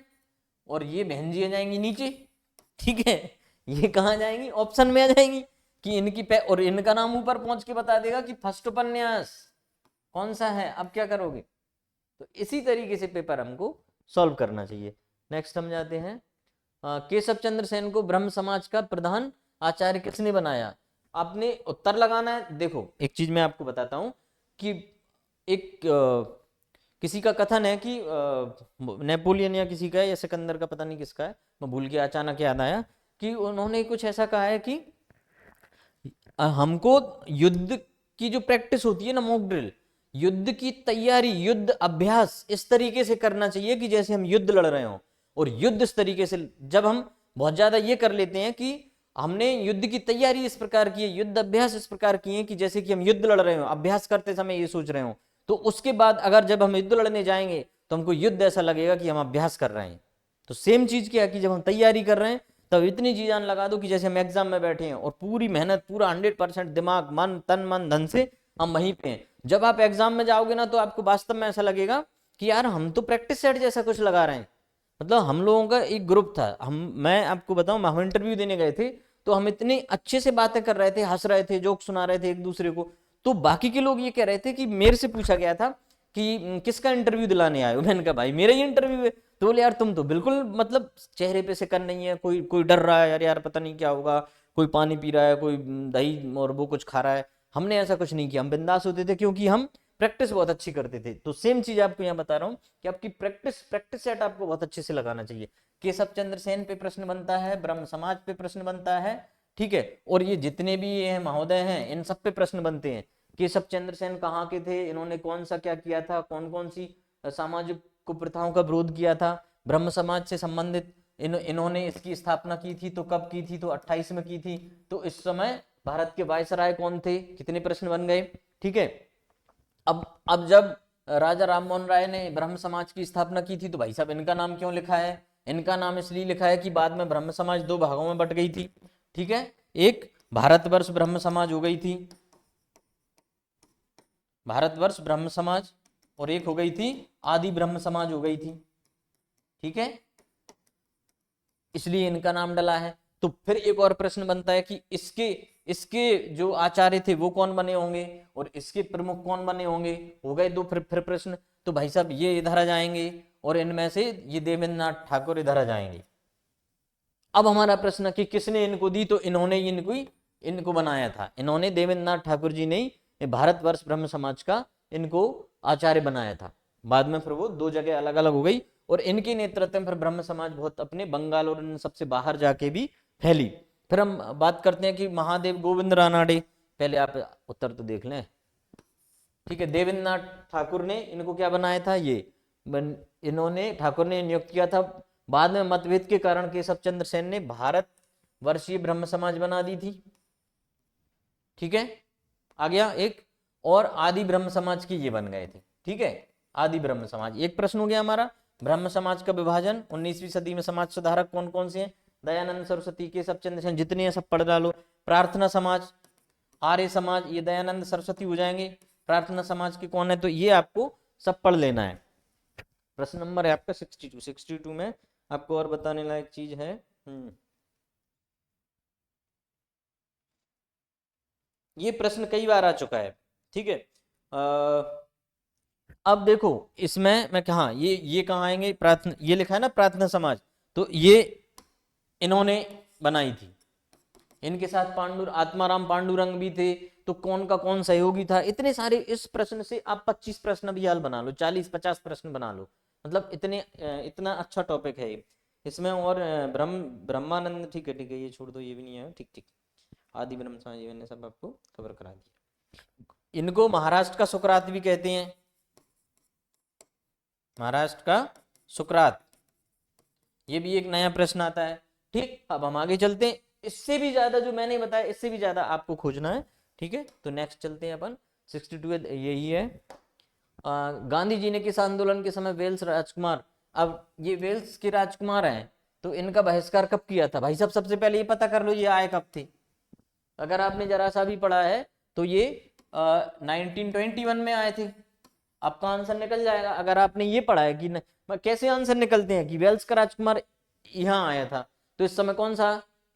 और ये बहन जी आ जाएंगी नीचे, ठीक है। ये कहाँ जाएंगी, ऑप्शन में आ जाएंगी कि इनकी और इनका नाम ऊपर पहुंच के बता देगा कि फर्स्ट उपन्यास कौन सा है। अब क्या करोगे, तो इसी तरीके से पेपर हमको सॉल्व करना चाहिए। नेक्स्ट हम जाते हैं, केशव चंद्र सेन को ब्रह्म समाज का प्रधान आचार्य किसने बनाया। आपने उत्तर लगाना है। देखो एक चीज मैं आपको बताता हूं कि एक किसी का कथन है कि नेपोलियन या किसी का है या सिकंदर का, पता नहीं किसका है, मैं भूल गया, अचानक याद आया कि उन्होंने कुछ ऐसा कहा है कि हमको युद्ध की जो प्रैक्टिस होती है ना, मॉक ड्रिल, युद्ध की तैयारी, युद्ध अभ्यास इस तरीके से करना चाहिए कि जैसे हम युद्ध लड़ रहे हो। और युद्ध इस तरीके से, जब हम बहुत ज्यादा ये कर लेते हैं कि हमने युद्ध की तैयारी इस प्रकार की है, युद्ध अभ्यास इस प्रकार की है कि जैसे कि हम युद्ध लड़ रहे हो, अभ्यास करते समय ये सोच रहे हो, तो उसके बाद अगर जब हम युद्ध लड़ने जाएंगे तो हमको युद्ध ऐसा लगेगा कि हम अभ्यास कर रहे हैं। तो सेम चीज क्या है कि जब हम तैयारी कर रहे हैं तब इतनी जी जान लगा दो कि जैसे हम एग्जाम में बैठे हैं और पूरी मेहनत, पूरा 100% दिमाग, मन, तन मन धन से हम वहीं पे हैं। जब आप एग्जाम में जाओगे ना तो आपको वास्तव में ऐसा लगेगा कि यार हम तो प्रैक्टिस सेट जैसा कुछ लगा रहे हैं। मतलब हम लोगों का एक ग्रुप था, मैं आपको बताऊं, हम इंटरव्यू देने गए थे तो हम इतने अच्छे से बातें कर रहे थे, हंस रहे थे, जोक सुना रहे थे एक दूसरे को। तो बाकी के लोग ये कह रहे थे कि मेरे से पूछा गया था कि किसका इंटरव्यू दिलाने आए हो, मैंने कहा भाई मेरा ही इंटरव्यू है। तो बोले यार तुम तो बिल्कुल मतलब चेहरे पे शिकन नहीं है, कोई कोई डर रहा है यार, यार पता नहीं क्या होगा, कोई पानी पी रहा है, कोई दही और वो कुछ खा रहा है। हमने ऐसा कुछ नहीं किया, हम बिंदास होते थे क्योंकि हम प्रैक्टिस बहुत अच्छी करते थे। तो सेम चीज आपको यहाँ बता रहा हूँ कि आपकी प्रैक्टिस सेट आपको बहुत अच्छे से लगाना चाहिए। केशव चंद्र सेन पे प्रश्न बनता है, ब्रह्म समाज पे प्रश्न बनता है, ठीक है। और ये जितने भी ये महोदय हैं इन सब पे प्रश्न बनते हैं। केशव चंद्र सेन कहाँ के थे, इन्होंने कौन सा क्या किया था, कौन कौन सी सामाजिक कुप्रथाओं का विरोध किया था, ब्रह्म समाज से संबंधित इन्होंने इसकी स्थापना की थी तो कब की थी, तो 28 में की थी। तो इस समय भारत के वायसराय कौन थे, कितने प्रश्न बन गए, ठीक है। अब जब राजा राम मोहन राय ने ब्रह्म समाज की स्थापना की थी तो भाई साहब इनका नाम क्यों लिखा है, इनका नाम इसलिए लिखा है कि बाद में ब्रह्म समाज दो भागों में बट गई थी, ठीक है। एक भारतवर्ष ब्रह्म समाज हो गई थी, भारतवर्ष ब्रह्म समाज, और एक हो गई थी आदि ब्रह्म समाज हो गई थी, ठीक है, इसलिए इनका नाम डला है। तो फिर एक और प्रश्न बनता है कि इसके इसके जो आचार्य थे वो कौन बने होंगे और इसके प्रमुख कौन बने होंगे, हो गए दो। फिर प्रश्न, तो भाई साहब ये इधर आ जाएंगे और इनमें से ये देवेंद्रनाथ ठाकुर इधर आ जाएंगे। अब हमारा प्रश्न कि किसने इनको दी, तो इन्होंने इनको इनको बनाया था, इन्होंने देवेंद्र नाथ ठाकुर जी ने भारतवर्ष ब्रह्म समाज का इनको आचार्य बनाया था। बाद में फिर वो दो जगह अलग अलग हो गई और इनके नेतृत्व में फिर ब्रह्म समाज बहुत अपने बंगाल और इन सबसे बाहर जाके भी फैली। फिर हम बात करते हैं कि महादेव गोविंद रानाडे, पहले आप उत्तर तो देख लें, ठीक है। देवेंद्र नाथ ठाकुर ने इनको क्या बनाया था, ये इन्होंने ठाकुर ने नियुक्त किया था। बाद में मतभेद के कारण केशव चंद्र सेन ने भारत वर्षीय ब्रह्म समाज बना दी थी, ठीक है। आ गया एक और आदि ब्रह्म समाज की ये बन गए थे, ठीक है। आदि ब्रह्म समाज एक प्रश्न हो गया हमारा। ब्रह्म समाज का विभाजन 19वीं सदी में समाज सुधारक कौन कौन से हैं, दयानंद सरस्वती, केशव चंद्र सेन, जितने हैं सब पढ़ डालो। प्रार्थना समाज, आर्य समाज, ये दयानंद सरस्वती हो जाएंगे। प्रार्थना समाज के कौन है, तो ये आपको सब पढ़ लेना है। प्रश्न नंबर है आपका 62 में आपको और बताने लायक चीज है। ये प्रश्न कई बार आ चुका है, ठीक है। अब देखो इसमें मैं कहा ये कहाँ आएंगे, प्रार्थना, ये लिखा है ना प्रार्थना समाज, तो ये इन्होंने बनाई थी। इनके साथ आत्माराम पांडुरंग भी थे, तो कौन का कौन सहयोगी था, इतने सारे। इस प्रश्न से आप 25 प्रश्न भी हाल बना लो, 40-50 प्रश्न बना लो, मतलब इतना अच्छा टॉपिक है ये। इसमें और ब्रह्मानंद, ठीक है ये छोड़ दो, ये भी नहीं है, ठीक ठीक। आदि ब्रह्म समाज मैंने सब आपको कवर करा दिया। इनको महाराष्ट्र का सुकरात भी कहते हैं, महाराष्ट्र का सुकरात, ये भी एक नया प्रश्न आता है, ठीक। अब हम आगे चलते हैं, इससे भी ज्यादा जो मैंने बताया इससे भी ज्यादा आपको खोजना है, ठीक है। तो नेक्स्ट चलते हैं अपन 62 यही है। गांधी जी ने किस आंदोलन के समय वेल्स राजकुमार, अब ये वेल्स के राजकुमार हैं, तो इनका बहिष्कार कब किया था भाई साहब, सबसे पहले ये पता कर लो ये आए कब थे। अगर आपने जरा सा भी पढ़ा है तो ये 1921 में आए थे, आपका आंसर निकल जाएगा। अगर आपने ये पढ़ा है कि कैसे आंसर निकलते हैं कि वेल्स का राजकुमार यहाँ आया था, तो इस समय कौन सा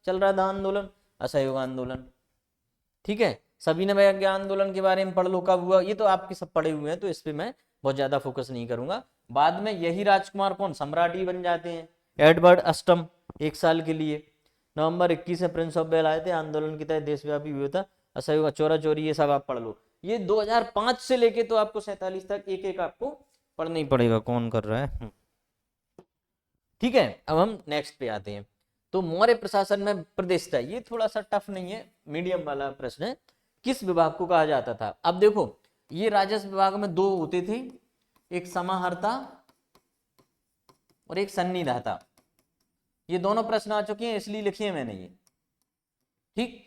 चल रहा था आंदोलन, असहयोग आंदोलन, ठीक है। सभी ने आंदोलन के बारे में पढ़ लो कब हुआ, ये तो आपके सब पढ़े हुए हैं, तो इस पे मैं बहुत ज्यादा फोकस नहीं करूंगा। बाद में यही राजकुमार कौन सम्राट ही बन जाते हैं, एडवर्ड अष्टम, 1 साल के लिए। नवंबर 21 में प्रिंस ऑफ वेल आए थे, आंदोलन के तहत देशव्यापी हुआ था, असहयोग, चोरा चोरी, ये सब आप पढ़ लो। ये 2005 से लेके तो आपको 47 तक एक एक आपको पढ़ना ही पड़ेगा। कौन कर रहा है, ठीक है। अब हम नेक्स्ट पे आते हैं। तो मौर्य प्रशासन में प्रतिष्ठा, ये थोड़ा सा टफ नहीं है, मीडियम वाला प्रश्न है। किस विभाग को कहा जाता था, अब देखो ये राजस्व विभाग में दो होते थे, एक समाहर्ता और एक सन्निधाता। ये दोनों प्रश्न आ चुके हैं इसलिए लिखे हैं मैंने ये, ठीक।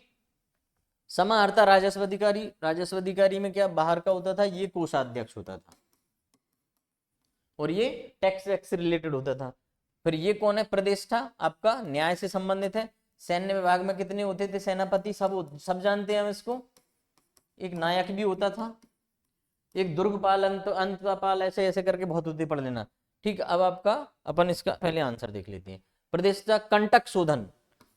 समाहर्ता राजस्व अधिकारी, राजस्व अधिकारी में क्या बाहर का होता था, ये कोषाध्यक्ष होता था और ये टैक्स वैक्स से रिलेटेड होता था। फिर ये कौन है, प्रतिष्ठा, आपका न्याय से संबंधित है। सैन्य विभाग में कितने होते थे, सेनापति, सब जानते हैं हम इसको। एक नायक भी होता था, एक दुर्गपाल, अंतपाल, ऐसे ऐसे करके बहुत होते, पढ़ लेना, ठीक। अब आपका अपन इसका पहले आंसर देख लेते हैं। प्रतिष्ठा कंटक शोधन,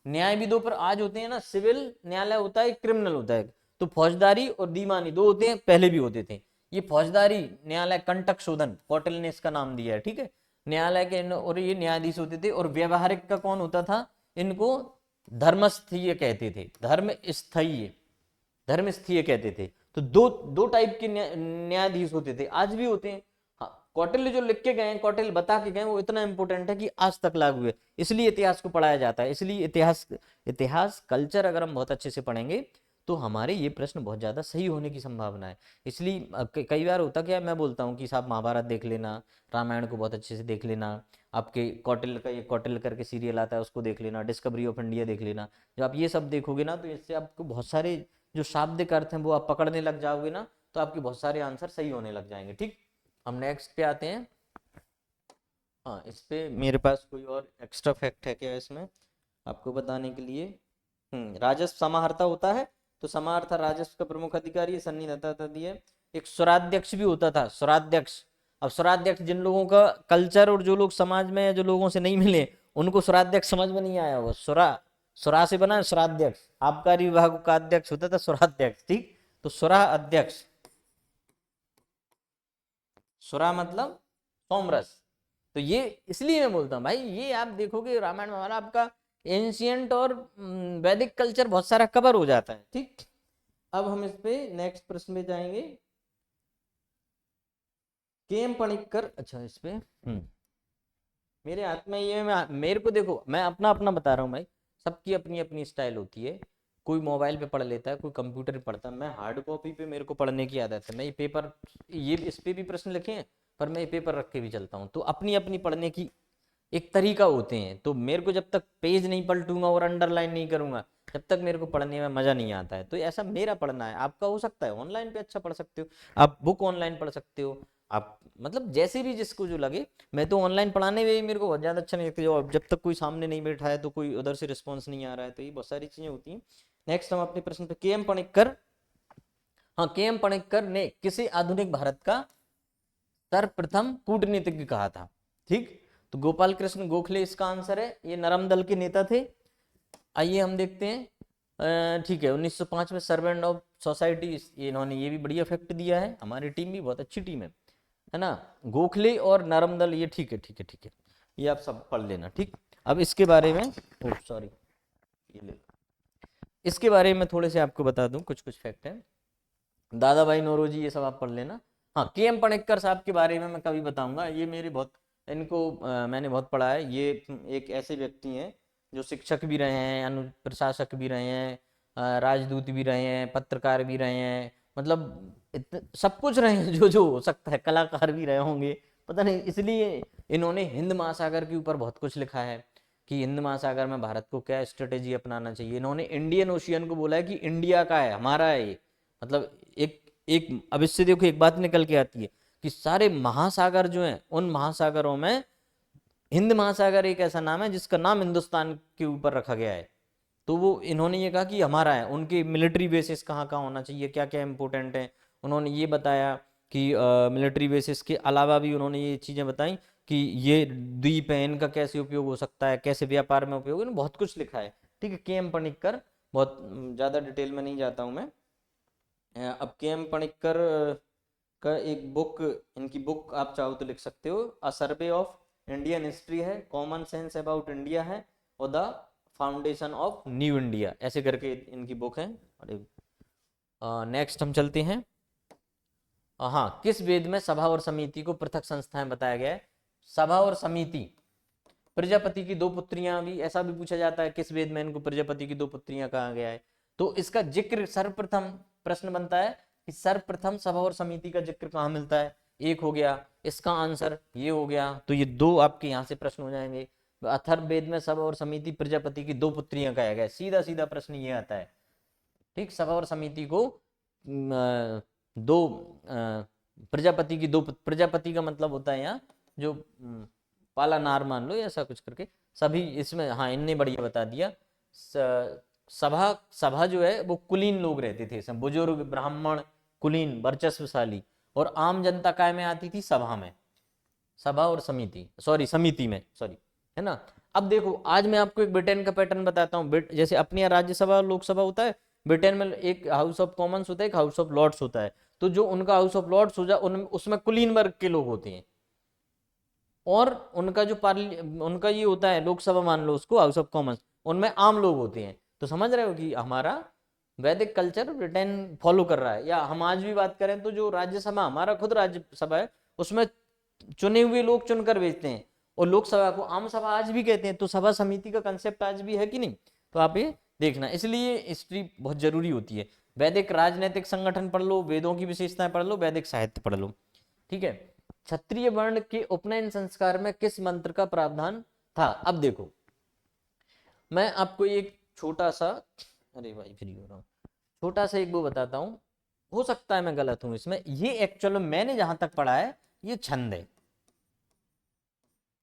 न्याय भी दो पर आज होते हैं ना, सिविल न्यायालय होता है, क्रिमिनल होता है, तो फौजदारी और दीवानी दो होते हैं, पहले भी होते थे। ये फौजदारी न्यायालय कंटक शोधन कौटिल्य ने इसका नाम दिया है, ठीक है। न्यायालय के और ये न्यायाधीश होते थे। और व्यवहारिक का कौन होता था, इनको धर्मस्थीय कहते थे, धर्मस्थीय कहते थे। तो दो दो टाइप के न्यायाधीश होते थे, आज भी होते हैं। हाँ, कौटिल्य जो लिख के गए, कौटिल्य बता के गए, वो इतना इंपॉर्टेंट है कि आज तक लागू है, इसलिए इतिहास को पढ़ाया जाता है। इसलिए इतिहास कल्चर अगर हम बहुत अच्छे से पढ़ेंगे तो हमारे ये प्रश्न बहुत ज्यादा सही होने की संभावना है। इसलिए कई बार होता क्या है, मैं बोलता हूँ कि साहब महाभारत देख लेना, रामायण को बहुत अच्छे से देख लेना, आपके कौटिल्य का ये कौटिल्य करके सीरियल आता है उसको देख लेना, डिस्कवरी ऑफ इंडिया देख लेना। जब आप ये सब देखोगे ना तो इससे आपको बहुत सारे जो शाब्दिक अर्थ हैं वो आप पकड़ने लग जाओगे ना, तो आपके बहुत सारे आंसर सही होने लग जाएंगे, ठीक। हम नेक्स्ट पे आते हैं। हाँ, इस पे मेरे पास कोई और एक्स्ट्रा फैक्ट है क्या इसमें आपको बताने के लिए। राजस्व समाहर्ता होता है, तो समाहर्ता राजस्व का प्रमुख अधिकारी है, सन्निधाता दिया। एक स्वराध्यक्ष भी होता था, स्वराध्यक्ष। अब स्वराध्यक्ष जिन लोगों का कल्चर और जो लोग समाज में या जो लोगों से नहीं मिले उनको स्वराध्यक्ष समझ में नहीं आया होगा। स्वरा से बना स्वराध्यक्ष, आबकारी विभाग का अध्यक्ष होता था स्वराध्यक्ष, ठीक। तो स्वरा अध्यक्ष, स्वरा मतलब सोमरस। तो ये इसलिए मैं बोलता हूँ भाई, ये आप देखोगे रामायण में हमारा आपका एंशियंट और वैदिक कल्चर बहुत सारा कवर हो जाता है। ठीक, अब हम इस पे नेक्स्ट प्रश्न में जाएंगे। केएम पणिक्कर, अच्छा इस पे मेरे हाथ में ये, मेरे को देखो, मैं अपना अपना बता रहा हूँ भाई, सबकी अपनी अपनी स्टाइल होती है। कोई मोबाइल पे पढ़ लेता है, कोई कंप्यूटर पे पढ़ता है। मैं हार्ड कॉपी पे, मेरे को पढ़ने की आदत है। मैं ये पेपर, ये इस पे भी प्रश्न लिखे हैं, पर मैं ये पेपर रख के भी चलता हूँ। तो अपनी अपनी पढ़ने की एक तरीका होते हैं। तो मेरे को जब तक पेज नहीं पलटूंगा और अंडरलाइन नहीं करूंगा, जब तक मेरे को पढ़ने में मजा नहीं आता है। तो ऐसा मेरा पढ़ना है। आपका हो सकता है ऑनलाइन पे अच्छा पढ़ सकते हो, आप बुक ऑनलाइन पढ़ सकते हो, आप मतलब जैसे भी जिसको जो लगे। मैं तो ऑनलाइन पढ़ाने में ही मेरे को बहुत ज़्यादा अच्छा नहीं लगता, जब तक कोई सामने नहीं बैठा है, तो कोई उधर से रिस्पॉन्स नहीं आ रहा है, तो ये बहुत सारी चीज़ें होती हैं। नेक्स्ट हम अपने प्रश्न पे, के एम पणिक्कर, हाँ के एम पणिक्कर ने किसी आधुनिक भारत का सर्वप्रथम कूटनीतिज्ञ कहा था? ठीक, तो गोपाल कृष्ण गोखले इसका आंसर है। ये नरम दल के नेता थे। आइए हम देखते हैं। ठीक है, 1905 में सर्वेंट ऑफ सोसाइटी, इन्होंने ये भी बढ़िया फैक्ट दिया है। हमारी टीम भी बहुत अच्छी टीम है ना। गोखले और नरम दल, ये ठीक है ठीक है ठीक है, ये आप सब पढ़ लेना। ठीक, अब इसके बारे में, ओह सॉरी, ये ले लो। इसके बारे में थोड़े से आपको बता दूं, कुछ कुछ फैक्ट है। दादा भाई नौरोजी, ये सब आप पढ़ लेना। हाँ, के एम पणिक्कर साहब के बारे में मैं कभी बताऊंगा। ये मेरे बहुत, इनको मैंने बहुत पढ़ा है। ये एक ऐसे व्यक्ति हैं जो शिक्षक भी रहे हैं, प्रशासक भी रहे हैं, राजदूत भी रहे हैं, पत्रकार भी रहे हैं, मतलब सब कुछ रहे हैं जो जो हो सकता है। कलाकार भी रहे होंगे, पता नहीं। इसलिए इन्होंने हिंद महासागर के ऊपर बहुत कुछ लिखा है कि हिंद महासागर में भारत को क्या स्ट्रेटेजी अपनाना चाहिए। इन्होंने इंडियन ओशियन को बोला है कि इंडिया का है, हमारा है ये। मतलब एक एक अब इससे देखो एक बात निकल के आती है कि सारे महासागर जो हैं, उन महासागरों में हिंद महासागर एक ऐसा नाम है जिसका नाम हिंदुस्तान के ऊपर रखा गया है। तो वो इन्होंने ये कहा कि हमारा है। उनके मिलिट्री बेसिस कहाँ कहाँ होना चाहिए, क्या क्या इंपॉर्टेंट है, उन्होंने ये बताया कि मिलिट्री बेसिस के अलावा भी उन्होंने ये चीज़ें बताई कि ये द्वीप है, इनका कैसे उपयोग हो सकता है, कैसे व्यापार में उपयोग, इन्होंने बहुत कुछ लिखा है। ठीक है, के एम पणिक्कर, बहुत ज़्यादा डिटेल में नहीं जाता हूँ मैं। अब के एम पणिक्कर का एक बुक, इनकी बुक आप चाहो तो लिख सकते हो। अ सर्वे ऑफ इंडियन हिस्ट्री है, कॉमन सेंस अबाउट इंडिया है, और the foundation of new India, ऐसे करके इनकी बुक है। नेक्स्ट हम चलते हैं। हाँ, किस वेद में सभा और समिति को पृथक संस्थाएं बताया गया है? सभा और समिति, प्रजापति की दो पुत्रियां भी, ऐसा भी पूछा जाता है किस वेद में इनको प्रजापति की दो पुत्रियां कहा गया है। तो इसका जिक्र सर्वप्रथम, प्रश्न बनता है कि सर्वप्रथम सभा और समिति का जिक्र कहाँ मिलता है? एक हो गया, इसका आंसर ये हो गया। तो ये दो आपके यहाँ से प्रश्न हो जाएंगे। अथर्ववेद में सभा और समिति प्रजापति की दो पुत्रियां कहा गया, सीधा सीधा प्रश्न ये आता है। ठीक, सभा और समिति को दो प्रजापति की दो, प्रजापति का मतलब होता है यहाँ जो पालानार मान लो, ऐसा कुछ करके सभी इसमें। हाँ, इनने बढ़िया बता दिया। सभा, सभा जो है वो कुलीन लोग रहते थे इसमें, बुजुर्ग, ब्राह्मण, कुलीन, वर्चस्वशाली, और आम जनता काय में आती थी? सभा में। सभा और समिति, सॉरी समिति में, सॉरी, है ना। अब देखो, आज मैं आपको एक ब्रिटेन का पैटर्न बताता हूँ। जैसे अपने यहाँ राज्यसभा लोकसभा होता है, ब्रिटेन में एक हाउस ऑफ कॉमन्स होता है, एक हाउस ऑफ लॉर्ड्स होता है। तो जो उनका हाउस ऑफ लॉर्ड्स हो जाए, उसमें कुलीन वर्ग के लोग होते हैं, और उनका जो उनका ये होता है लोकसभा, मान लो उसको हाउस ऑफ कॉमन्स, उनमें आम लोग होते हैं। तो समझ रहे हो कि हमारा वैदिक कल्चर ब्रिटेन फॉलो कर रहा है। या हम आज भी बात करें तो जो राज्यसभा, हमारा खुद राज्यसभा है, उसमें चुने हुए लोग चुनकर भेजते हैं, और लोकसभा को आम सभा आज भी कहते हैं। तो सभा समिति का कंसेप्ट आज भी है कि नहीं? तो आप ये देखना, इसलिए हिस्ट्री बहुत जरूरी होती है। वैदिक राजनीतिक संगठन पढ़ लो, वेदों की विशेषताएं पढ़ लो, वैदिक साहित्य पढ़ लो। ठीक है, क्षत्रिय वर्ण के उपनयन संस्कार में किस मंत्र का प्रावधान था? अब देखो, मैं आपको एक छोटा सा, अरे भाई फ्री हो रहा हूँ, छोटा सा एक वो बताता हूँ, हो सकता है मैं गलत हूं इसमें। ये एक्चुअल में मैंने जहां तक पढ़ा है, ये छंद है,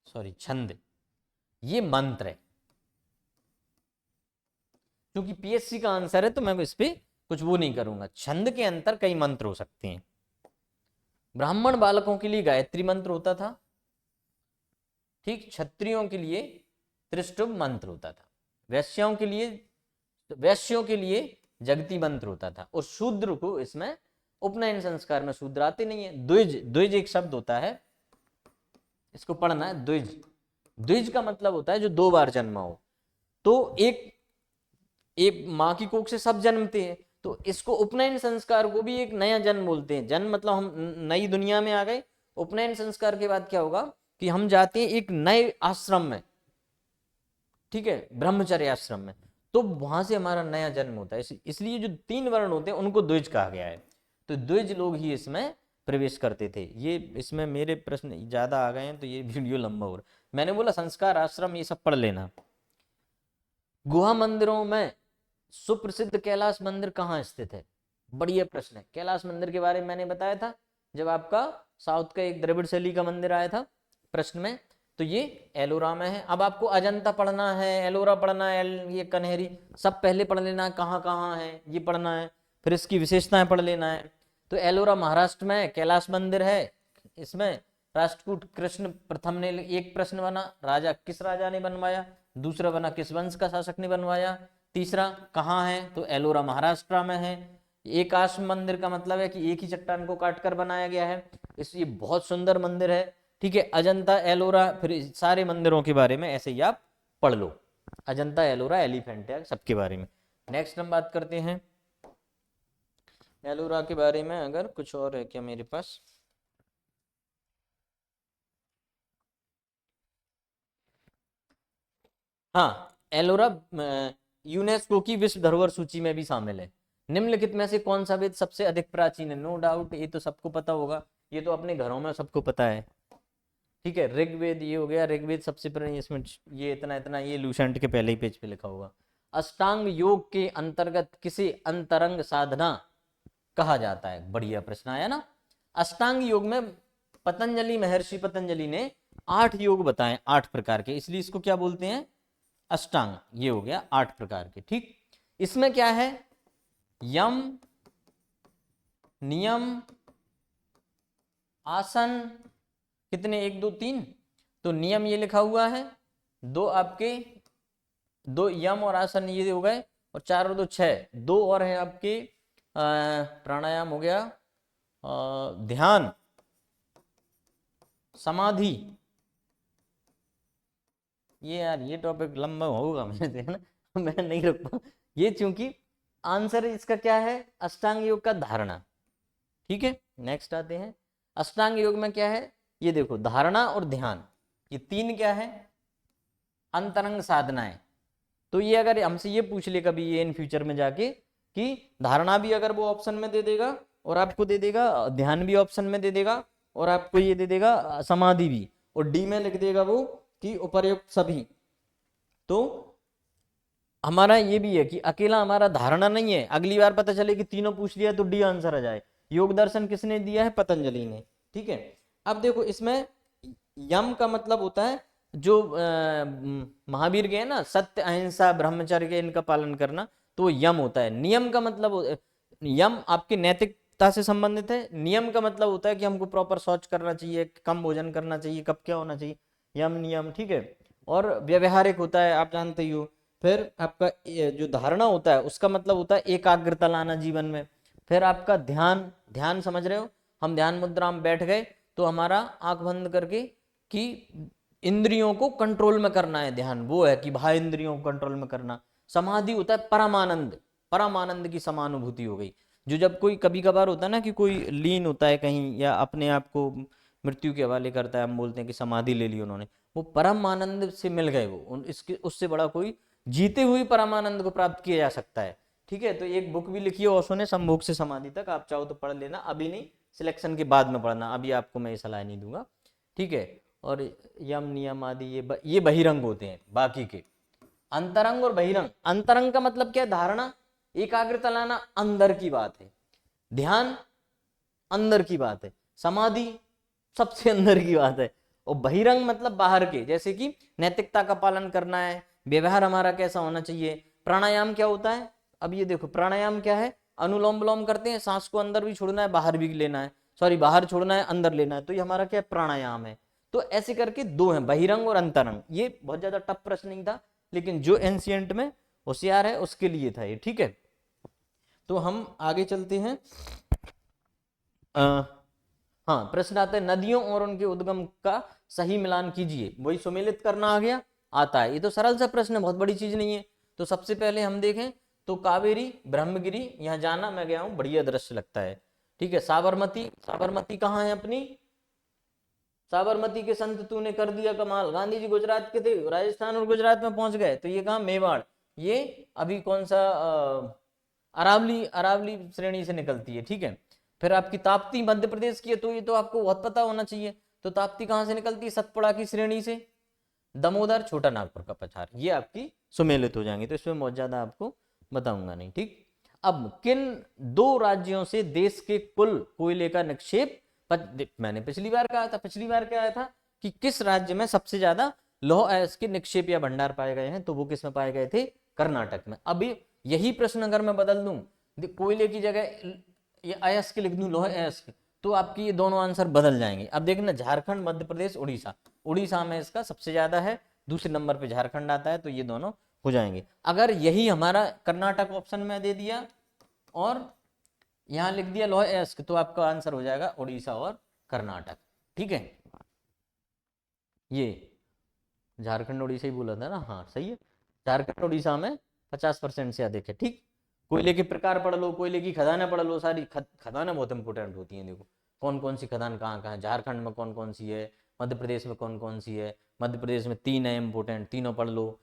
सॉरी छंद, ये मंत्र है। क्योंकि पीएससी का आंसर है तो मैं इस पे कुछ वो नहीं करूंगा। छंद के अंतर कई मंत्र हो सकते हैं। ब्राह्मण बालकों के लिए गायत्री मंत्र होता था। ठीक, क्षत्रियों के लिए त्रिष्टुभ मंत्र होता था। वैश्यों के लिए जगती मंत्र होता था। और शूद्र को इसमें उपनयन संस्कार में शूद्र आते नहीं है। द्विज, द्विज एक शब्द होता है, इसको पढ़ना है, द्विज। द्विज का मतलब होता है जो दो बार जन्मा हो। तो एक माँ की कोख से सब जन्मते हैं, तो इसको उपनयन संस्कार को भी एक नया जन्म बोलते हैं। जन्म मतलब हम नई दुनिया में आ गए। उपनयन संस्कार के बाद क्या होगा कि हम जाते हैं एक नए आश्रम में, ठीक है, ब्रह्मचर्य आश्रम में, तो वहां से हमारा नया जन्म होता है। इसलिए जो 3 वर्ण होते हैं उनको द्विज कहा गया है। तो द्विज लोग ही इसमें प्रवेश करते थे। ये इसमें मेरे प्रश्न ज्यादा आ गए हैं तो ये वीडियो लंबा हो रहा है। मैंने बोला संस्कार आश्रम ये सब पढ़ लेना। गुहा मंदिरों में सुप्रसिद्ध कैलाश मंदिर कहाँ स्थित है? बढ़िया प्रश्न है। कैलाश मंदिर के बारे में मैंने बताया था जब आपका साउथ का एक द्रविड़ शैली का मंदिर आया था प्रश्न में, तो ये एलोरा में है। अब आपको अजंता पढ़ना है, एलोरा पढ़ना है, ये कन्हेरी सब पहले पढ़ लेना है, कहाँ कहाँ है ये पढ़ना है, फिर इसकी विशेषताएं पढ़ लेना है। तो एलोरा महाराष्ट्र में है, कैलाश मंदिर है इसमें। राष्ट्रकूट कृष्ण प्रथम ने, एक प्रश्न बना, राजा किस राजा ने बनवाया, दूसरा बना किस वंश का शासक ने बनवाया, तीसरा कहाँ है, तो एलोरा महाराष्ट्र में है। एक आश्रम मंदिर का मतलब है कि एक ही चट्टान को काटकर बनाया गया है, इसलिए बहुत सुंदर मंदिर है, ठीक है। अजंता एलोरा, फिर सारे मंदिरों के बारे में ऐसे ही आप पढ़ लो, अजंता एलोरा एलिफेंटिया सबके बारे में। नेक्स्ट हम बात करते हैं एलोरा के बारे में। अगर कुछ और है क्या मेरे पास? हाँ, एलोरा यूनेस्को की विश्व धरोहर सूची में भी शामिल है। निम्नलिखित में से कौन सा वेद सबसे अधिक प्राचीन है? नो डाउट ये तो सबको पता होगा, ये तो अपने घरों में सबको पता है, ठीक है। ऋग्वेद ये हो गया, ऋग्वेद सबसे पहले, इसमें ये इतना इतना ये लूसेंट के पहले ही पेज पे लिखा होगा। अष्टांग योग के अंतर्गत किसे अंतरंग साधना कहा जाता है? बढ़िया प्रश्न आया ना। अष्टांग योग में पतंजलि, महर्षि पतंजलि ने 8 योग बताए, 8 प्रकार के, इसलिए इसको क्या बोलते हैं? अष्टांग। ये हो गया 8 प्रकार के, ठीक। इसमें क्या है? यम, नियम, आसन, कितने? 1 2 3, तो नियम ये लिखा हुआ है, 2 आपके, 2 यम और आसन ये हो गए, और 4 और 2 6, 2 और है आपके प्राणायाम हो गया, ध्यान, समाधि। ये यार ये टॉपिक लंबा होगा मेरे से, है ना, मैं नहीं रख पाऊँ ये, क्योंकि आंसर इसका क्या है? अष्टांग योग का धारणा, ठीक है। नेक्स्ट आते हैं, अष्टांग योग में क्या है? ये देखो, धारणा और ध्यान, ये 3 क्या है? अंतरंग साधनाएं। तो ये अगर हमसे ये पूछ ले कभी ये इन फ्यूचर में जाके कि धारणा भी अगर वो ऑप्शन में दे देगा, और आपको दे देगा ध्यान भी ऑप्शन में दे देगा, और आपको ये दे देगा समाधि भी, और डी में लिख देगा वो कि उपर्युक्त सभी, तो हमारा ये भी है कि अकेला हमारा धारणा नहीं है। अगली बार पता चले कि तीनों पूछ लिया तो डी आंसर आ जाए। योग दर्शन किसने दिया है? पतंजलि ने, ठीक है। अब देखो इसमें यम का मतलब होता है जो महावीर के है ना, सत्य, अहिंसा, ब्रह्मचर्य के, इनका पालन करना, तो यम होता है। नियम का मतलब, यम आपकी नैतिकता से संबंधित है। नियम का मतलब होता है कि हमको प्रॉपर शौच करना चाहिए, कम भोजन करना चाहिए, कब क्या होना चाहिए, यम नियम, ठीक है। और व्यवहारिक होता है, आप जानते ही हो। फिर आपका जो धारणा होता है उसका मतलब होता है एकाग्रता लाना जीवन में। फिर आपका ध्यान, ध्यान समझ रहे हो, हम ध्यान मुद्रा में बैठ गए तो हमारा आंख बंद करके कि इंद्रियों को कंट्रोल में करना है, ध्यान वो है कि बाह्य इंद्रियों को कंट्रोल में करना। समाधि होता है परमानंद, परमानंद की समानुभूति हो गई। जो जब कोई कभी कभार होता है ना कि कोई लीन होता है कहीं, या अपने आप को मृत्यु के हवाले करता है, हम बोलते हैं कि समाधि ले ली उन्होंने, वो परम आनंद से मिल गए वो, इसके उससे बड़ा कोई जीते हुए परमानंद को प्राप्त किया जा सकता है, ठीक है। तो एक बुक भी लिखी है ओशो ने, संभोग से समाधि तक, आप चाहो तो पढ़ लेना, अभी नहीं, सिलेक्शन के बाद में पढ़ना, अभी आपको मैं ये सलाह नहीं दूंगा, ठीक है। और यम नियम आदि ये बहिरंग होते हैं बाकी के। अंतरंग और बहिरंग, अंतरंग का मतलब क्या है? धारणा, एकाग्रता लाना, अंदर की बात है। ध्यान अंदर की बात है। समाधि सबसे अंदर की बात है। और बहिरंग मतलब बाहर के, जैसे कि नैतिकता का पालन करना है, व्यवहार हमारा कैसा होना चाहिए। प्राणायाम क्या होता है? अब ये देखो, प्राणायाम क्या है? अनुलोम विलोम करते हैं, सांस को अंदर भी छोड़ना है, बाहर भी लेना है, सॉरी बाहर छोड़ना है, अंदर लेना है, तो ये हमारा क्या है? प्राणायाम है। तो ऐसे करके 2 हैं, बहिरंग और अंतरंग। ये बहुत ज्यादा टफ प्रश्न नहीं था, लेकिन जो एंशिएंट में होशियार है उसके लिए था ये, ठीक है। तो हम आगे चलते हैं। हाँ, प्रश्न आता है, नदियों और उनके उद्गम का सही मिलान कीजिए। वही सुमेलित करना आ गया, आता है? ये तो सरल सा प्रश्न है, बहुत बड़ी चीज नहीं है। तो सबसे पहले हम देखें तो कावेरी, ब्रह्मगिरी, यहाँ जाना मैं गया हूँ, बढ़िया दृश्य लगता है। ठीक है, साबरमती, साबरमती कहाँ है अपनी? साबरमती के संत तूने कर दिया कमाल। गांधी जी गुजरात के थे, राजस्थान और गुजरात में पहुंच गए। तो ये कहाँ? मेवाड़। ये अभी कौन सा अरावली, अरावली श्रेणी से निकलती है। ठीक है, फिर आपकी ताप्ती मध्य प्रदेश की है, तो ये तो आपको बहुत पता होना चाहिए। तो ताप्ती कहाँ से निकलती है? सतपुड़ा की श्रेणी से। दामोदर छोटा नागपुर का पठार, ये आपकी सुमेलित हो जाएंगे, तो इसमें बहुत ज्यादा आपको बताऊंगा नहीं। ठीक, अब किन दो राज्यों से देश के कुल कोयले का निक्षेप, मैंने पिछली बार कहा था, पिछली बार क्या आया था कि किस राज्य में सबसे ज्यादा लौह अयस्क के निक्षेप या भंडार पाए गए हैं, तो वो किस में पाए गए थे? कर्नाटक में। अभी यही प्रश्न अगर मैं बदल दूं, कोयले की जगह ये अयस्क लिख दूं, लौह अयस्क, तो आपकी ये दोनों आंसर बदल जाएंगे। अब देखना, झारखंड, मध्य प्रदेश, उड़ीसा, उड़ीसा में इसका सबसे ज्यादा है, दूसरे नंबर पे झारखंड आता है, तो ये दोनों हो जाएंगे। अगर यही हमारा कर्नाटक ऑप्शन में दे दिया और यहां लिख दिया लौह अयस्क, तो आपका आंसर हो जाएगा उड़ीसा और कर्नाटक। ठीक है, ये झारखंड उड़ीसा ही बोला था ना? हाँ सही है, झारखंड उड़ीसा में 50% से अधिक है। ठीक, कोयले के प्रकार पढ़ लो, कोयले की खदानें पढ़ लो, सारी खदानें बहुत इंपोर्टेंट होती हैं। देखो कौन कौन सी खदान कहाँ कहाँ है, झारखंड में कौन कौन सी है, मध्य प्रदेश में कौन कौन सी है। मध्य प्रदेश में 3 है इंपोर्टेंट, तीनों पढ़ लो।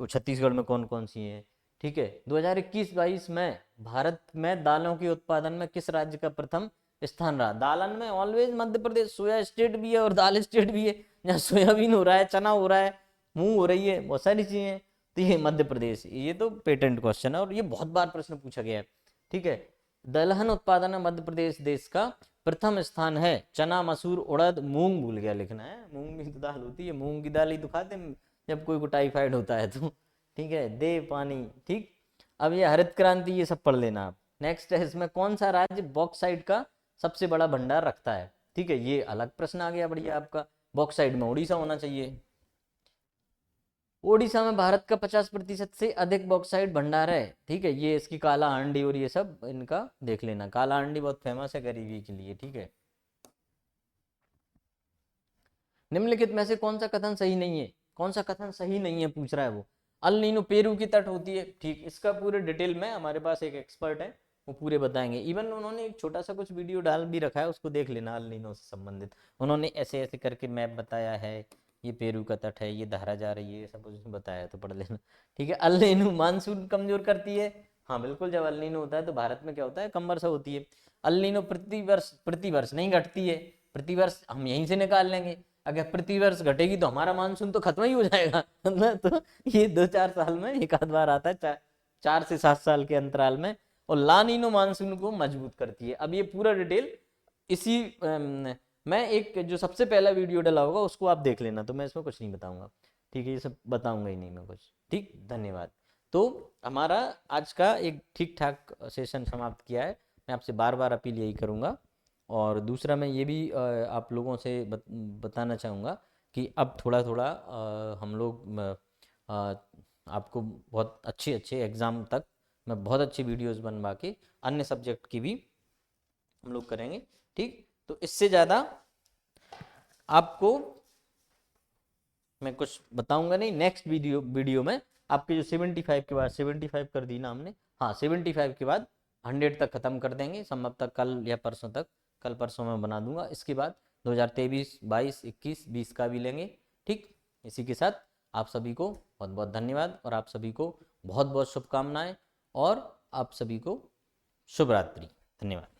छत्तीसगढ़ में कौन कौन सी है। ठीक है, 2021-22 में भारत में दालों के उत्पादन में किस राज्य का प्रथम स्थान रहा? दालन में always Madhya Pradesh, soya state भी है और दाल स्टेट भी है, जहाँ सोयाबीन हो रहा है, चना हो रहा है, मूंग हो रही है, बहुत सारी चीजें। तो ये मध्य प्रदेश, ये तो पेटेंट क्वेश्चन है और ये बहुत बार प्रश्न पूछा गया है। ठीक है, दलहन उत्पादन में मध्य प्रदेश देश का प्रथम स्थान है। चना, मसूर, उड़द, मूंग भूल गया लिखना है, मूंग भी तो दाल होती है, मूंग की दाल ही तो खाते हैं जब कोई को टाइफाइड होता है तो। ठीक है, दे पानी। ठीक, अब ये हरित क्रांति, ये सब पढ़ लेना आप। नेक्स्ट है, इसमें कौन सा राज्य बॉक्साइट का सबसे बड़ा भंडार रखता है? ठीक है, ये अलग प्रश्न आ गया बढ़िया आपका। बॉक्साइट में उड़ीसा होना चाहिए। ओडिशा में भारत का 50% से अधिक बॉक्साइट भंडार है। ठीक है, ये इसकी काला हांडी और ये सब इनका देख लेना। काला हांडी बहुत फेमस है गरीबी के लिए। ठीक है, निम्नलिखित में से कौन सा कथन सही नहीं है? कौन सा कथन सही नहीं है पूछ रहा है वो। अल नीनो पेरू की तट होती है। ठीक, इसका पूरे डिटेल में हमारे पास एक एक्सपर्ट है, वो पूरे बताएंगे। इवन उन्होंने एक छोटा सा कुछ वीडियो डाल भी रखा है, उसको देख लेना, अल नीनो से संबंधित। उन्होंने ऐसे ऐसे करके मैप बताया है, ये पेरू का तट है, ये धारा जा रही है, ये सब कुछ बताया, तो पढ़ लेना। ठीक है, अल नीनो मानसून कमजोर करती है। हाँ बिल्कुल, जब अल नीनो होता है तो भारत में क्या होता है? कम वर्षा होती है। अल नीनो प्रतिवर्ष नहीं घटती है, प्रतिवर्ष हम यहीं से निकाल लेंगे। अगर प्रतिवर्ष घटेगी तो हमारा मानसून तो खत्म ही हो जाएगा ना। तो ये 2-4 साल में एक आध बार आता है, 4 से 7 साल के अंतराल में, और लानीनो मानसून को मजबूत करती है। अब ये पूरा डिटेल इसी मैं एक जो सबसे पहला वीडियो डाला होगा उसको आप देख लेना, तो मैं इसमें कुछ नहीं बताऊंगा। ठीक है, ये सब बताऊंगा ही नहीं मैं कुछ। ठीक, धन्यवाद। तो हमारा आज का एक ठीक ठाक सेशन समाप्त किया है। मैं आपसे बार बार अपील यही करूंगा। और दूसरा मैं ये भी आप लोगों से बताना चाहूँगा कि अब थोड़ा थोड़ा हम लोग आपको बहुत अच्छे अच्छे एग्ज़ाम तक मैं बहुत अच्छी वीडियोस बनवा के अन्य सब्जेक्ट की भी हम लोग करेंगे। ठीक, तो इससे ज़्यादा आपको मैं कुछ बताऊंगा नहीं। नेक्स्ट वीडियो में आपके जो 75 के बाद, 75 कर दी ना हमने, हाँ 75 के बाद 100 तक खत्म कर देंगे, संभवतः कल या परसों तक, कल परसों में बना दूंगा। इसके बाद 2023, 22, 21, 20 का भी लेंगे। ठीक, इसी के साथ आप सभी को बहुत बहुत धन्यवाद और आप सभी को बहुत बहुत शुभकामनाएं और आप सभी को शुभ रात्रि। धन्यवाद।